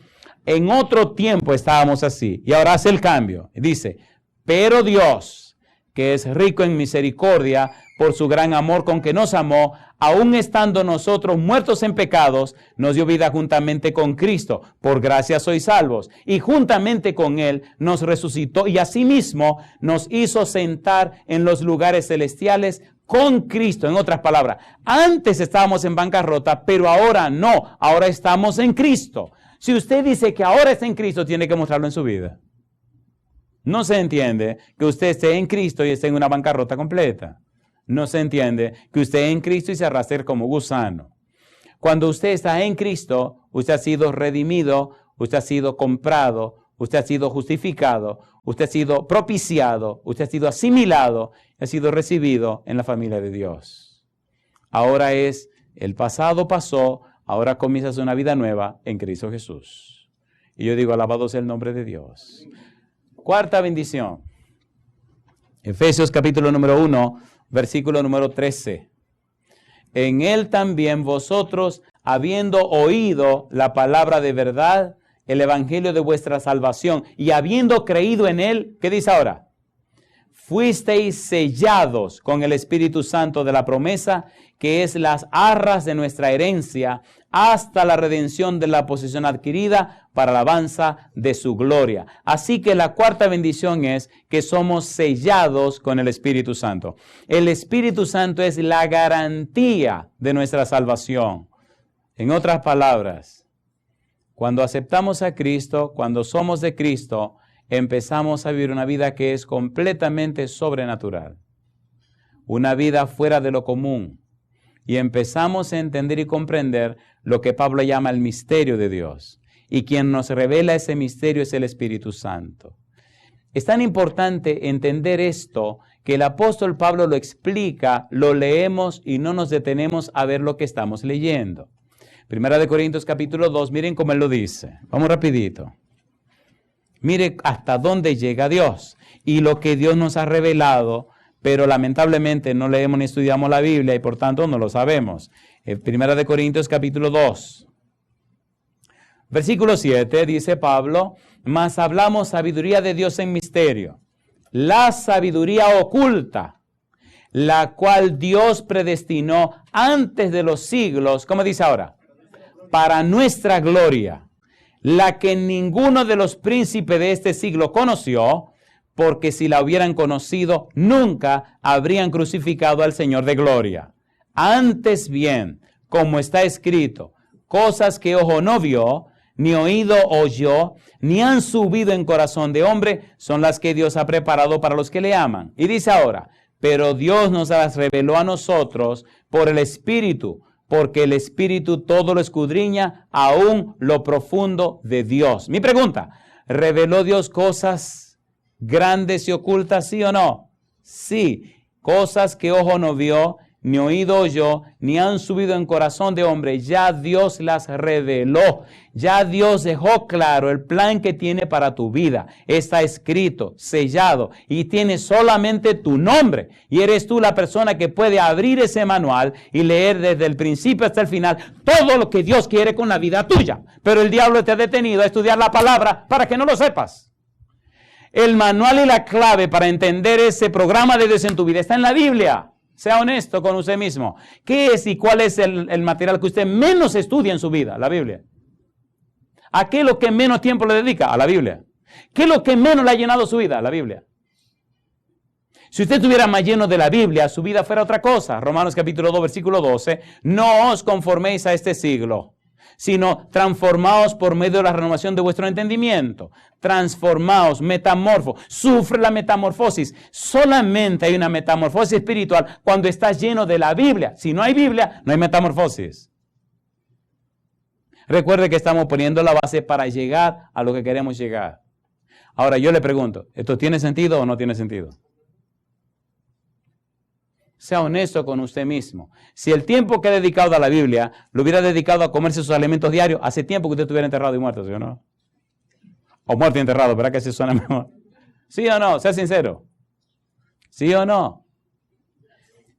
[SPEAKER 1] en otro tiempo estábamos así, y ahora hace el cambio. Dice, pero Dios, que es rico en misericordia, por su gran amor con que nos amó, aun estando nosotros muertos en pecados, nos dio vida juntamente con Cristo. Por gracia sois salvos. Y juntamente con Él nos resucitó y asimismo nos hizo sentar en los lugares celestiales con Cristo. En otras palabras, antes estábamos en bancarrota, pero ahora no. Ahora estamos en Cristo. Si usted dice que ahora está en Cristo, tiene que mostrarlo en su vida. No se entiende que usted esté en Cristo y esté en una bancarrota completa. No se entiende que usted en Cristo y se arrastre como gusano. Cuando usted está en Cristo, usted ha sido redimido, usted ha sido comprado, usted ha sido justificado, usted ha sido propiciado, usted ha sido asimilado, ha sido recibido en la familia de Dios. Ahora el pasado pasó, ahora comienza una vida nueva en Cristo Jesús. Y yo digo, alabado sea el nombre de Dios. Cuarta bendición. Efesios capítulo número 1. Versículo número 13. En Él también vosotros, habiendo oído la palabra de verdad, el evangelio de vuestra salvación, y habiendo creído en Él, ¿qué dice ahora? Fuisteis sellados con el Espíritu Santo de la promesa, que es las arras de nuestra herencia, hasta la redención de la posesión adquirida para la alabanza de su gloria. Así que la cuarta bendición es que somos sellados con el Espíritu Santo. El Espíritu Santo es la garantía de nuestra salvación. En otras palabras, cuando aceptamos a Cristo, cuando somos de Cristo, empezamos a vivir una vida que es completamente sobrenatural. Una vida fuera de lo común. Y empezamos a entender y comprender lo que Pablo llama el misterio de Dios. Y quien nos revela ese misterio es el Espíritu Santo. Es tan importante entender esto que el apóstol Pablo lo explica, lo leemos y no nos detenemos a ver lo que estamos leyendo. Primera de Corintios capítulo 2, miren cómo él lo dice. Vamos rapidito. Mire hasta dónde llega Dios y lo que Dios nos ha revelado, pero lamentablemente no leemos ni estudiamos la Biblia y por tanto no lo sabemos. Primera de Corintios capítulo 2. Versículo 7 dice Pablo, mas hablamos sabiduría de Dios en misterio, la sabiduría oculta, la cual Dios predestinó antes de los siglos, ¿cómo dice ahora? Para nuestra gloria, la que ninguno de los príncipes de este siglo conoció, porque si la hubieran conocido, nunca habrían crucificado al Señor de gloria. Antes bien, como está escrito, cosas que ojo no vio, ni oído oyó, ni han subido en corazón de hombre, son las que Dios ha preparado para los que le aman. Y dice ahora, pero Dios nos las reveló a nosotros por el Espíritu, porque el Espíritu todo lo escudriña, aún lo profundo de Dios. Mi pregunta, ¿reveló Dios cosas grandes y ocultas, sí o no? Sí, cosas que ojo no vio, ni oído yo, ni han subido en corazón de hombre, ya Dios las reveló. Ya Dios dejó claro el plan que tiene para tu vida. Está escrito, sellado, y tiene solamente tu nombre. Y eres tú la persona que puede abrir ese manual y leer desde el principio hasta el final todo lo que Dios quiere con la vida tuya. Pero el diablo te ha detenido a estudiar la palabra para que no lo sepas. El manual y la clave para entender ese programa de Dios en tu vida está en la Biblia. Sea honesto con usted mismo. ¿Qué es y cuál es el material que usted menos estudia en su vida? La Biblia. ¿A qué es lo que menos tiempo le dedica? A la Biblia. ¿Qué es lo que menos le ha llenado su vida? La Biblia. Si usted estuviera más lleno de la Biblia, su vida fuera otra cosa. Romanos capítulo 2, versículo 12. No os conforméis a este siglo, sino transformaos por medio de la renovación de vuestro entendimiento. Transformaos, metamorfo. Sufre la metamorfosis. Solamente hay una metamorfosis espiritual cuando estás lleno de la Biblia. Si no hay Biblia, no hay metamorfosis. Recuerde que estamos poniendo la base para llegar a lo que queremos llegar. Ahora yo le pregunto, ¿esto tiene sentido o no tiene sentido? Sea honesto con usted mismo. Si el tiempo que ha dedicado a la Biblia lo hubiera dedicado a comerse sus alimentos diarios, hace tiempo que usted estuviera enterrado y muerto, ¿sí o no? O muerto y enterrado, ¿verdad que así suena mejor? ¿Sí o no? Sea sincero. ¿Sí o no?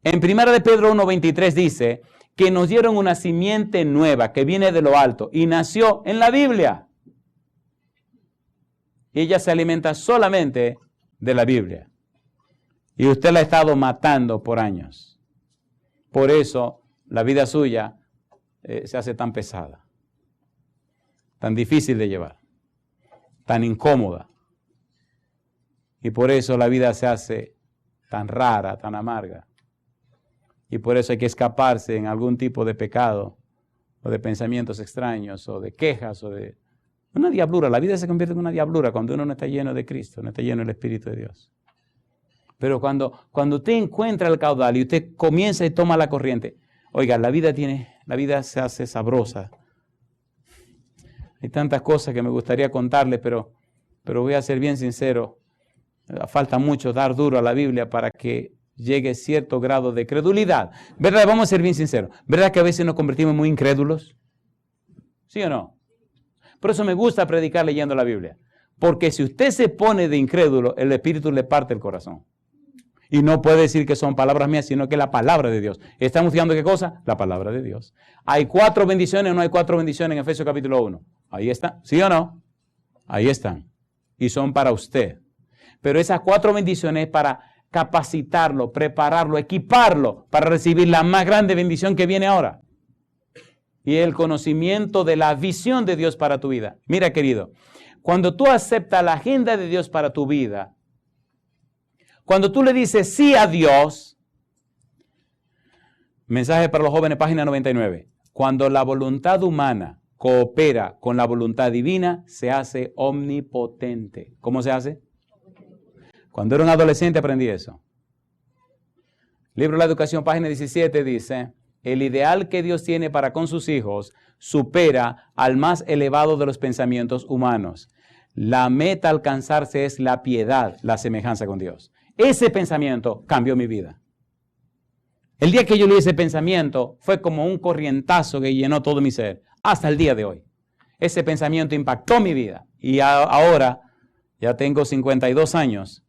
[SPEAKER 1] En 1 de Pedro 1:23 dice que nos dieron una simiente nueva que viene de lo alto y nació en la Biblia. Y ella se alimenta solamente de la Biblia. Y usted la ha estado matando por años. Por eso la vida suya se hace tan pesada, tan difícil de llevar, tan incómoda. Y por eso la vida se hace tan rara, tan amarga. Y por eso hay que escaparse en algún tipo de pecado, o de pensamientos extraños, o de quejas, o de una diablura. La vida se convierte en una diablura cuando uno no está lleno de Cristo, no está lleno del Espíritu de Dios. Pero cuando usted encuentra el caudal y usted comienza y toma la corriente, oiga, la vida se hace sabrosa. Hay tantas cosas que me gustaría contarle, pero voy a ser bien sincero. Falta mucho dar duro a la Biblia para que llegue cierto grado de credulidad. ¿Verdad? Vamos a ser bien sinceros. ¿Verdad que a veces nos convertimos muy incrédulos? ¿Sí o no? Por eso me gusta predicar leyendo la Biblia. Porque si usted se pone de incrédulo, el Espíritu le parte el corazón. Y no puede decir que son palabras mías, sino que la palabra de Dios. ¿Estamos estudiando qué cosa? La palabra de Dios. ¿Hay 4 bendiciones o no hay 4 bendiciones en Efesios capítulo 1? Ahí está. ¿Sí o no? Ahí están. Y son para usted. Pero esas 4 bendiciones es para capacitarlo, prepararlo, equiparlo para recibir la más grande bendición que viene ahora. Y el conocimiento de la visión de Dios para tu vida. Mira, querido, cuando tú aceptas la agenda de Dios para tu vida, cuando tú le dices sí a Dios, mensaje para los jóvenes, página 99. Cuando la voluntad humana coopera con la voluntad divina, se hace omnipotente. ¿Cómo se hace? Cuando era un adolescente aprendí eso. Libro de la Educación, página 17, dice, el ideal que Dios tiene para con sus hijos supera al más elevado de los pensamientos humanos. La meta a alcanzarse es la piedad, la semejanza con Dios. Ese pensamiento cambió mi vida. El día que yo leí ese pensamiento fue como un corrientazo que llenó todo mi ser, hasta el día de hoy. Ese pensamiento impactó mi vida y ahora ya tengo 52 años.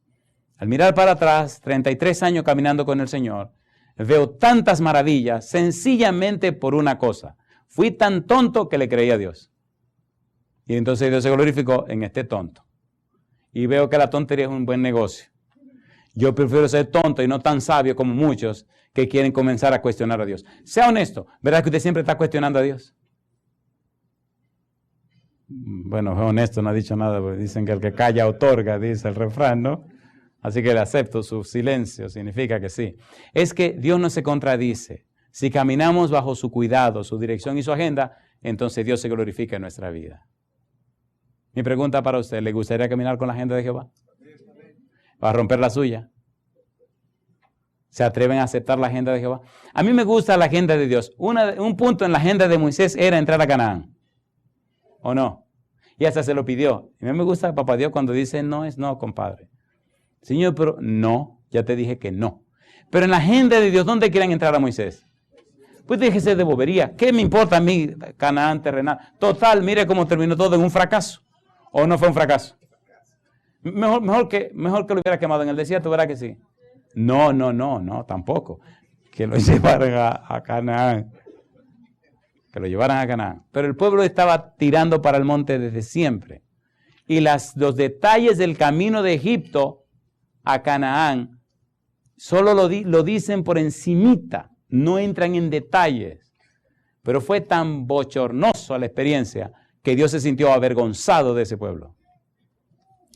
[SPEAKER 1] Al mirar para atrás, 33 años caminando con el Señor, veo tantas maravillas sencillamente por una cosa. Fui tan tonto que le creí a Dios. Y entonces Dios se glorificó en este tonto. Y veo que la tontería es un buen negocio. Yo prefiero ser tonto y no tan sabio como muchos que quieren comenzar a cuestionar a Dios. Sea honesto, ¿verdad que usted siempre está cuestionando a Dios? Bueno, honesto, no ha dicho nada, porque dicen que el que calla otorga, dice el refrán, ¿no? Así que le acepto su silencio, significa que sí. Es que Dios no se contradice. Si caminamos bajo su cuidado, su dirección y su agenda, entonces Dios se glorifica en nuestra vida. Mi pregunta para usted, ¿le gustaría caminar con la agenda de Jehová? ¿Va a romper la suya? ¿Se atreven a aceptar la agenda de Jehová? A mí me gusta la agenda de Dios. Un punto en la agenda de Moisés era entrar a Canaán. ¿O no? Y hasta se lo pidió. Y a mí me gusta papá Dios cuando dice no es no, compadre. Señor, pero no, ya te dije que no. Pero en la agenda de Dios, ¿dónde quieren entrar a Moisés? Pues déjese de bobería. ¿Qué me importa a mí, Canaán terrenal? Total, mire cómo terminó todo en un fracaso. ¿O no fue un fracaso? Mejor que lo hubiera quemado en el desierto, ¿verdad que sí? No, tampoco. Que lo llevaran a Canaán. Que lo llevaran a Canaán. Pero el pueblo estaba tirando para el monte desde siempre. Y los detalles del camino de Egipto a Canaán solo lo dicen por encimita, no entran en detalles. Pero fue tan bochornoso la experiencia que Dios se sintió avergonzado de ese pueblo.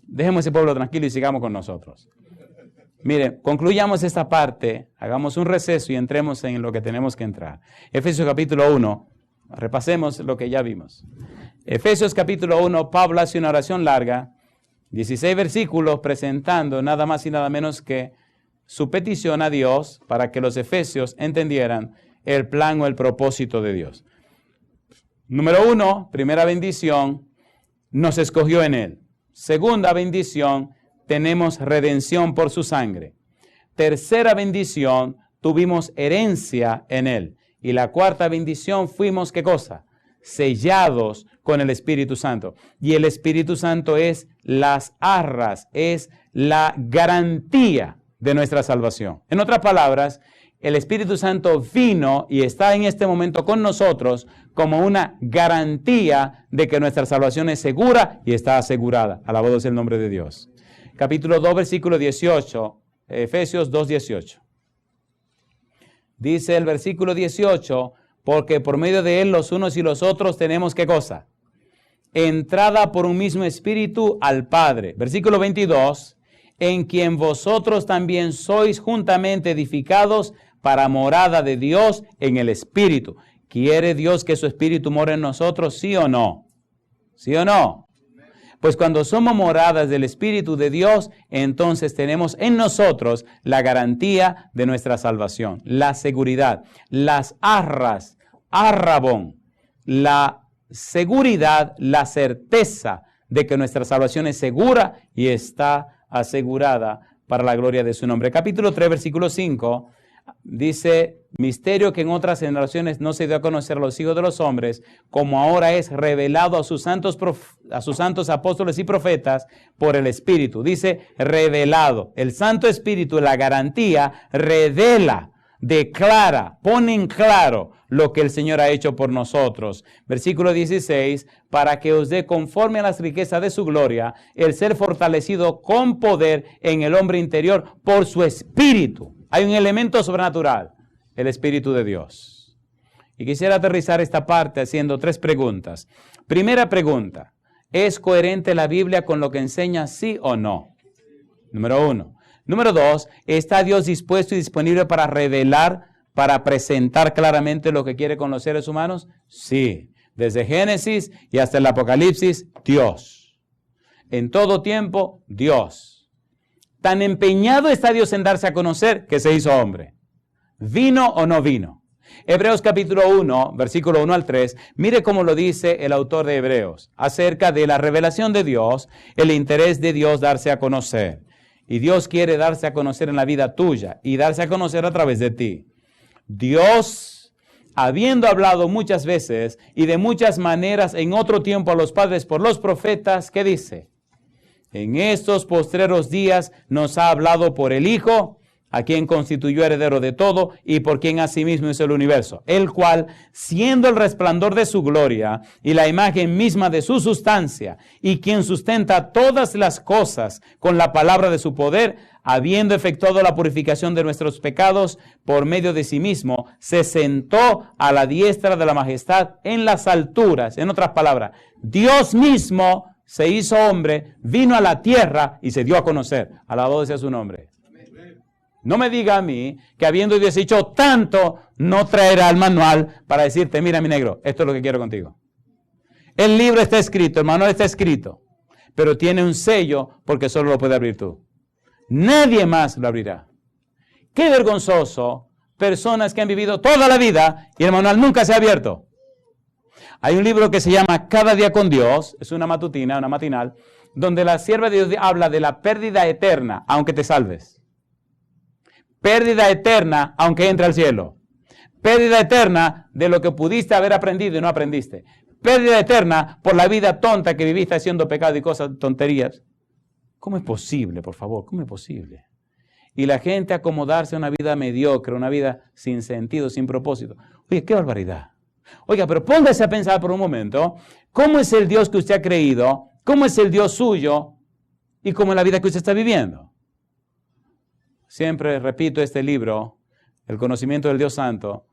[SPEAKER 1] Dejemos ese pueblo tranquilo y sigamos con nosotros. Mire, concluyamos esta parte, hagamos un receso y entremos en lo que tenemos que entrar. Efesios capítulo 1, repasemos lo que ya vimos. Efesios capítulo 1, Pablo hace una oración larga, 16 versículos presentando nada más y nada menos que su petición a Dios para que los efesios entendieran el plan o el propósito de Dios. Número 1, primera bendición, nos escogió en Él. Segunda bendición, tenemos redención por su sangre. Tercera bendición, tuvimos herencia en Él. Y la cuarta bendición, fuimos, ¿qué cosa? Sellados con el Espíritu Santo. Y el Espíritu Santo es las arras, es la garantía de nuestra salvación. En otras palabras, el Espíritu Santo vino y está en este momento con nosotros como una garantía de que nuestra salvación es segura y está asegurada. Alabado sea el nombre de Dios. Capítulo 2, versículo 18, Efesios 2, 18. Dice el versículo 18, porque por medio de Él los unos y los otros tenemos, ¿qué cosa? Entrada por un mismo Espíritu al Padre. Versículo 22, en quien vosotros también sois juntamente edificados para morada de Dios en el Espíritu. ¿Quiere Dios que su Espíritu more en nosotros? ¿Sí o no? ¿Sí o no? Pues cuando somos moradas del Espíritu de Dios, entonces tenemos en nosotros la garantía de nuestra salvación, la seguridad, las arras, arrabón, la seguridad, la certeza de que nuestra salvación es segura y está asegurada para la gloria de su nombre. Capítulo 3, versículo 5, dice, misterio que en otras generaciones no se dio a conocer a los hijos de los hombres, como ahora es revelado a sus santos apóstoles y profetas por el Espíritu. Dice revelado. El Santo Espíritu, la garantía, revela, declara, pone en claro lo que el Señor ha hecho por nosotros. Versículo 16, para que os dé conforme a las riquezas de su gloria, el ser fortalecido con poder en el hombre interior por su Espíritu. Hay un elemento sobrenatural, el Espíritu de Dios. Y quisiera aterrizar esta parte haciendo 3 preguntas. Primera pregunta, ¿es coherente la Biblia con lo que enseña, sí o no? Número 1. Número 2, ¿está Dios dispuesto y disponible para revelar, para presentar claramente lo que quiere con los seres humanos? Sí. Desde Génesis y hasta el Apocalipsis, Dios. En todo tiempo, Dios. Tan empeñado está Dios en darse a conocer que se hizo hombre. ¿Vino o no vino? Hebreos capítulo 1, versículo 1 al 3, mire cómo lo dice el autor de Hebreos, acerca de la revelación de Dios, el interés de Dios darse a conocer. Y Dios quiere darse a conocer en la vida tuya y darse a conocer a través de ti. Dios, habiendo hablado muchas veces y de muchas maneras en otro tiempo a los padres por los profetas, ¿qué dice? En estos postreros días nos ha hablado por el Hijo, a quien constituyó heredero de todo y por quien asimismo es el universo, el cual, siendo el resplandor de su gloria y la imagen misma de su sustancia, y quien sustenta todas las cosas con la palabra de su poder, habiendo efectuado la purificación de nuestros pecados por medio de sí mismo, se sentó a la diestra de la majestad en las alturas. En otras palabras, Dios mismo se hizo hombre, vino a la tierra y se dio a conocer. Alabado sea su nombre. No me diga a mí que habiendo Dios hecho tanto, no traerá el manual para decirte, mira mi negro, esto es lo que quiero contigo. El libro está escrito, el manual está escrito, pero tiene un sello porque solo lo puede abrir tú. Nadie más lo abrirá. Qué vergonzoso, personas que han vivido toda la vida y el manual nunca se ha abierto. Hay un libro que se llama Cada día con Dios, es una matutina, una matinal, donde la sierva de Dios habla de la pérdida eterna, aunque te salves. pérdida eterna aunque entre al cielo. Pérdida eterna de lo que pudiste haber aprendido y no aprendiste. Pérdida eterna por la vida tonta que viviste haciendo pecado y cosas, tonterías. ¿Cómo es posible, por favor? ¿Cómo es posible? Y la gente acomodarse a una vida mediocre, una vida sin sentido, sin propósito. Oye, qué barbaridad. Oiga, pero póngase a pensar por un momento, ¿cómo es el Dios que usted ha creído? ¿Cómo es el Dios suyo? ¿Y cómo es la vida que usted está viviendo? Siempre repito este libro, El conocimiento del Dios Santo,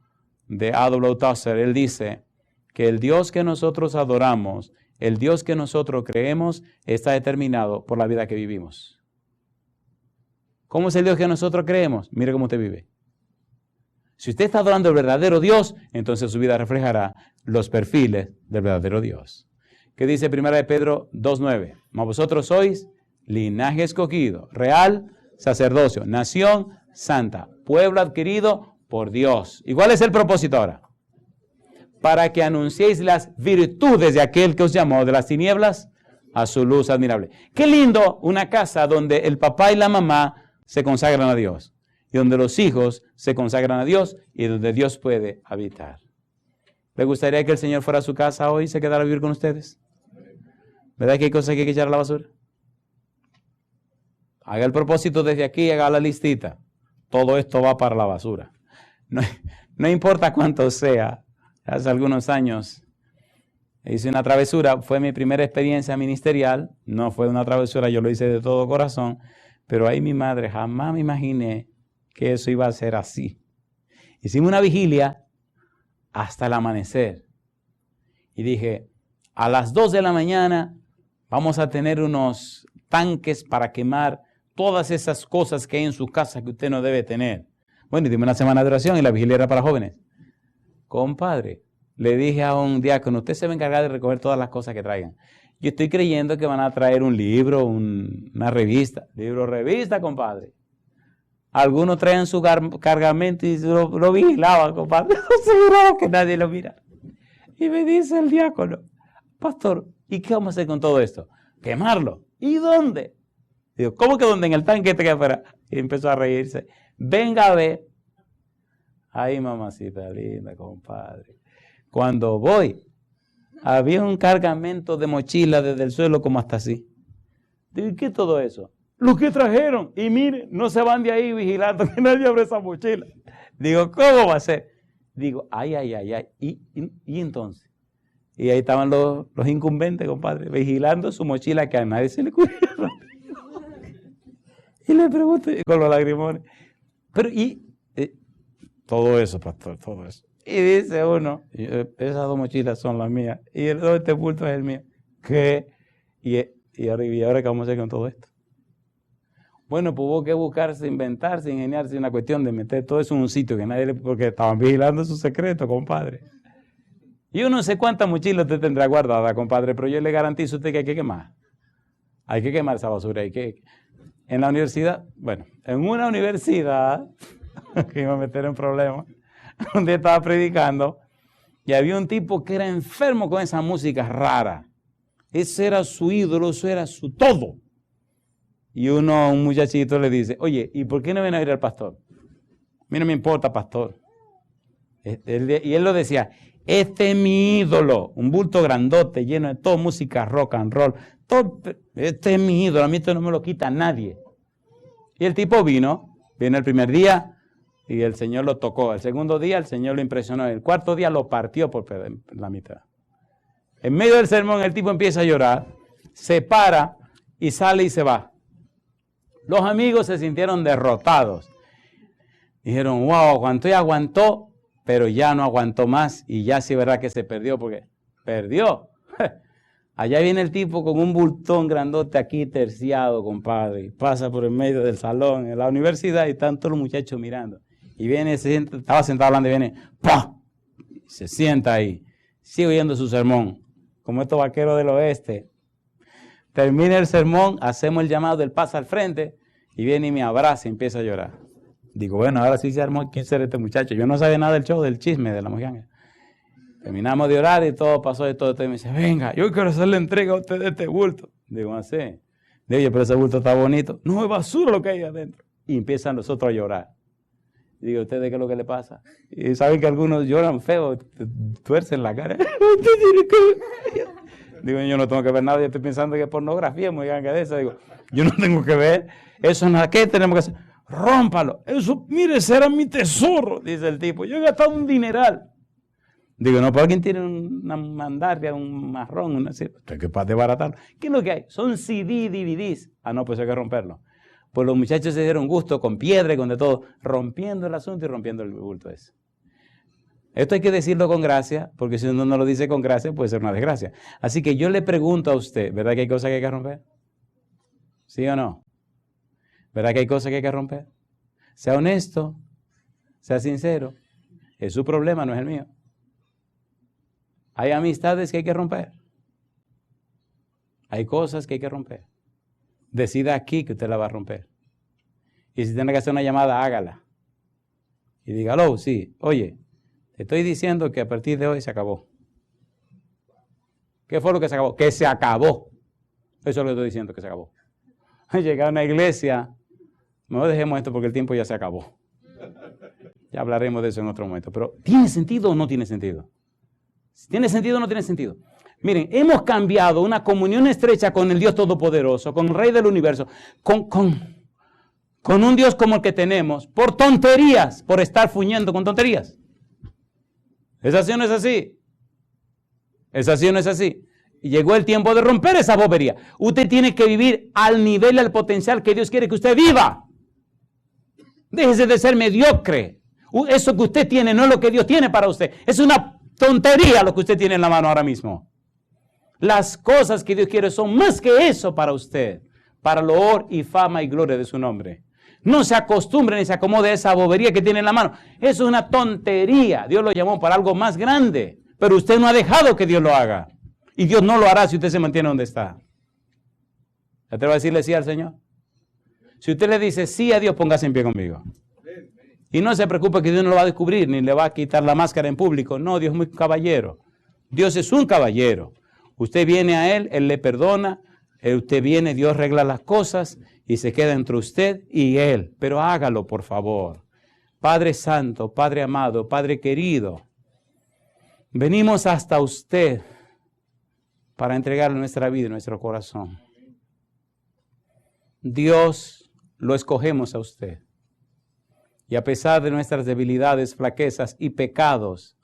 [SPEAKER 1] de A.W. Tozer. Él dice que el Dios que nosotros adoramos, el Dios que nosotros creemos, está determinado por la vida que vivimos. ¿Cómo es el Dios que nosotros creemos? Mire cómo usted vive. Si usted está adorando al verdadero Dios, entonces su vida reflejará los perfiles del verdadero Dios. ¿Qué dice 1 Pedro 2:9? Mas vosotros sois linaje escogido, real sacerdocio, nación santa, pueblo adquirido por Dios. ¿Y cuál es el propósito ahora? Para que anunciéis las virtudes de aquel que os llamó de las tinieblas a su luz admirable. Qué lindo una casa donde el papá y la mamá se consagran a Dios, y donde los hijos se consagran a Dios, y donde Dios puede habitar. ¿Le gustaría que el Señor fuera a su casa hoy y se quedara a vivir con ustedes? ¿Verdad que hay cosas que hay que echar a la basura? Haga el propósito desde aquí, haga la listita. Todo esto va para la basura. No importa cuánto sea. Hace algunos años hice una travesura. Fue mi primera experiencia ministerial. No fue una travesura, yo lo hice de todo corazón. Pero ahí mi madre, jamás me imaginé que eso iba a ser así. Hicimos una vigilia hasta el amanecer. Y dije, a las 2 de la mañana vamos a tener unos tanques para quemar todas esas cosas que hay en su casa que usted no debe tener. Bueno, y dimos una semana de oración y la vigilia era para jóvenes. Compadre, le dije a un diácono, usted se va a encargar de recoger todas las cosas que traigan. Yo estoy creyendo que van a traer un libro, una revista. Libro, revista, compadre. Algunos traían su cargamento y lo vigilaban, compadre. Asegurado que nadie lo mira. Y me dice el diácono, pastor, ¿y qué vamos a hacer con todo esto? Quemarlo. ¿Y dónde? Digo, ¿cómo que dónde? En el tanque te queda afuera. Y empezó a reírse. Venga a ver. Ay, mamacita linda, compadre. Cuando voy, había un cargamento de mochila desde el suelo como hasta así. Digo, ¿y qué es todo eso? Lo que trajeron. Y miren, no se van de ahí vigilando que nadie abra esa mochila. Digo, ¿cómo va a ser? Digo, ay. ¿Y entonces? Y ahí estaban los incumbentes, compadre, vigilando su mochila que a nadie se le ocurriera. Y le pregunto, con los lagrimones, pero todo eso, pastor, todo eso. Y dice uno, esas 2 mochilas son las mías, y este bulto es el mío. ¿Qué? Y ahora ¿qué vamos a hacer con todo esto? Bueno, pues hubo que buscarse, inventarse, ingeniarse una cuestión de meter todo eso en un sitio que nadie le... Porque estaban vigilando su secreto, compadre. Y yo no sé cuántas mochilas usted tendrá guardada, compadre, pero yo le garantizo a usted que hay que quemar. Hay que quemar esa basura. En la universidad, bueno, en una universidad, que iba a meter en problemas, donde estaba predicando, y había un tipo que era enfermo con esa música rara. Ese era su ídolo, eso era su todo. Y un muchachito le dice, oye, ¿y por qué no ven a ir al pastor? A mí no me importa, pastor. Y él lo decía, este es mi ídolo, un bulto grandote, lleno de toda música rock and roll. Este es mi ídolo, a mí esto no me lo quita nadie. Y el tipo vino el primer día y el Señor lo tocó. El segundo día el Señor lo impresionó. El cuarto día lo partió por la mitad. En medio del sermón el tipo empieza a llorar, se para y sale y se va. Los amigos se sintieron derrotados. Dijeron, wow, aguantó y aguantó, pero ya no aguantó más y ya sí verdad que se perdió porque perdió. Allá viene el tipo con un bultón grandote aquí terciado, compadre. Pasa por el medio del salón en la universidad y están todos los muchachos mirando. Y viene, estaba sentado hablando y viene, ¡pah! Se sienta ahí. Sigue oyendo su sermón. Como estos vaqueros del oeste. Termina el sermón, hacemos el llamado del pasa al frente y viene y me abraza y empieza a llorar. Digo, bueno, ahora sí se armó. ¿Quién será este muchacho? Yo no sabía nada del show, del chisme de la mojanga. Terminamos de orar y todo pasó y todo. Y me dice, venga, yo quiero hacerle entrega a usted de este bulto. Digo, así. Digo, oye, pero ese bulto está bonito. No, es basura lo que hay adentro. Y empiezan nosotros a llorar. Digo, ¿ustedes qué es lo que le pasa? Y saben que algunos lloran feo, tuercen la cara. Digo, yo no tengo que ver nada, yo estoy pensando que es pornografía, muy grande de esa. Digo, yo no tengo que ver. Eso nada, ¿qué tenemos que hacer? Rómpalo. Eso, mire, ese era mi tesoro, dice el tipo. Yo he gastado un dineral. Digo, no, pero alguien tiene una mandarria, un marrón, una así. Estoy capaz de baratarlo. ¿Qué es lo que hay? Son CD, DVDs. Ah, no, pues hay que romperlo. Pues los muchachos se dieron gusto con piedra y con de todo, rompiendo el asunto y rompiendo el bulto ese. Esto hay que decirlo con gracia, porque si uno no lo dice con gracia, puede ser una desgracia. Así que yo le pregunto a usted, ¿verdad que hay cosas que hay que romper? ¿Sí o no? ¿Verdad que hay cosas que hay que romper? Sea honesto, sea sincero. Es su problema, no es el mío. Hay amistades que hay que romper. Hay cosas que hay que romper. Decida aquí que usted la va a romper. Y si tiene que hacer una llamada, hágala. Y dígalo, sí, oye, te estoy diciendo que a partir de hoy se acabó. ¿Qué fue lo que se acabó? Que se acabó. Eso es lo que estoy diciendo, que se acabó. Llegar a una iglesia, mejor dejemos esto porque el tiempo ya se acabó. Ya hablaremos de eso en otro momento. Pero, ¿tiene sentido o no tiene sentido? ¿Tiene sentido o no tiene sentido? Miren, hemos cambiado una comunión estrecha con el Dios Todopoderoso, con el Rey del Universo, con un Dios como el que tenemos, por tonterías, por estar fuñendo con tonterías. ¿Es así o no es así? ¿Es así o no es así? Y llegó el tiempo de romper esa bobería. Usted tiene que vivir al nivel, al potencial que Dios quiere que usted viva. Déjese de ser mediocre. Eso que usted tiene no es lo que Dios tiene para usted. Es una tontería lo que usted tiene en la mano ahora mismo. Las cosas que Dios quiere son más que eso para usted, para loor y fama y gloria de su nombre. No se acostumbre ni se acomode a esa bobería que tiene en la mano. Eso es una tontería. Dios lo llamó para algo más grande, pero usted no ha dejado que Dios lo haga. Y Dios no lo hará si usted se mantiene donde está. ¿Se atreve a decirle sí al Señor? Si usted le dice sí a Dios, póngase en pie conmigo. Y no se preocupe que Dios no lo va a descubrir, ni le va a quitar la máscara en público. No, Dios es muy caballero. Dios es un caballero. Usted viene a Él, Él le perdona, usted viene, Dios arregla las cosas y se queda entre usted y Él. Pero hágalo, por favor. Padre Santo, Padre amado, Padre querido, venimos hasta usted para entregarle nuestra vida y nuestro corazón. Dios, lo escogemos a usted. Y a pesar de nuestras debilidades, flaquezas y pecados,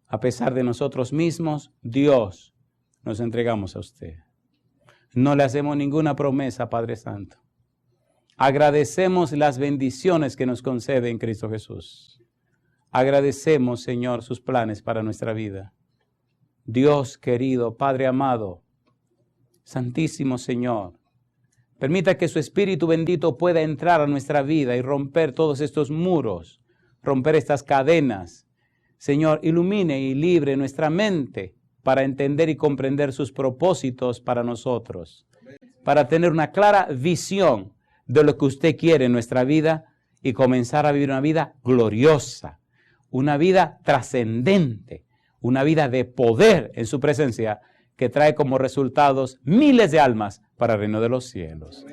[SPEAKER 1] a pesar de nosotros mismos, Dios, nos entregamos a usted. No le hacemos ninguna promesa, Padre Santo. Agradecemos las bendiciones que nos concede en Cristo Jesús. Agradecemos, Señor, sus planes para nuestra vida. Dios querido, Padre amado, Santísimo Señor, permita que su Espíritu bendito pueda entrar a nuestra vida y romper todos estos muros, romper estas cadenas. Señor, ilumine y libre nuestra mente para entender y comprender sus propósitos para nosotros, para tener una clara visión de lo que usted quiere en nuestra vida y comenzar a vivir una vida gloriosa, una vida trascendente, una vida de poder en su presencia que trae como resultados miles de almas para el reino de los cielos.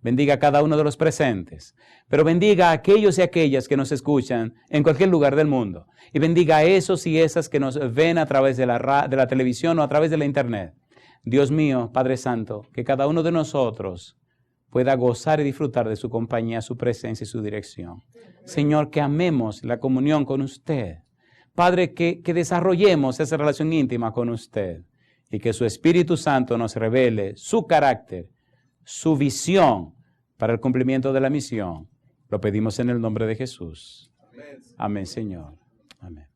[SPEAKER 1] Bendiga a cada uno de los presentes, pero bendiga a aquellos y aquellas que nos escuchan en cualquier lugar del mundo. Y bendiga a esos y esas que nos ven a través de la televisión o a través de la internet. Dios mío, Padre Santo, que cada uno de nosotros pueda gozar y disfrutar de su compañía, su presencia y su dirección. Señor, que amemos la comunión con usted. Padre, que desarrollemos esa relación íntima con usted y que su Espíritu Santo nos revele su carácter, su visión para el cumplimiento de la misión. Lo pedimos en el nombre de Jesús. Amén, Señor. Amén.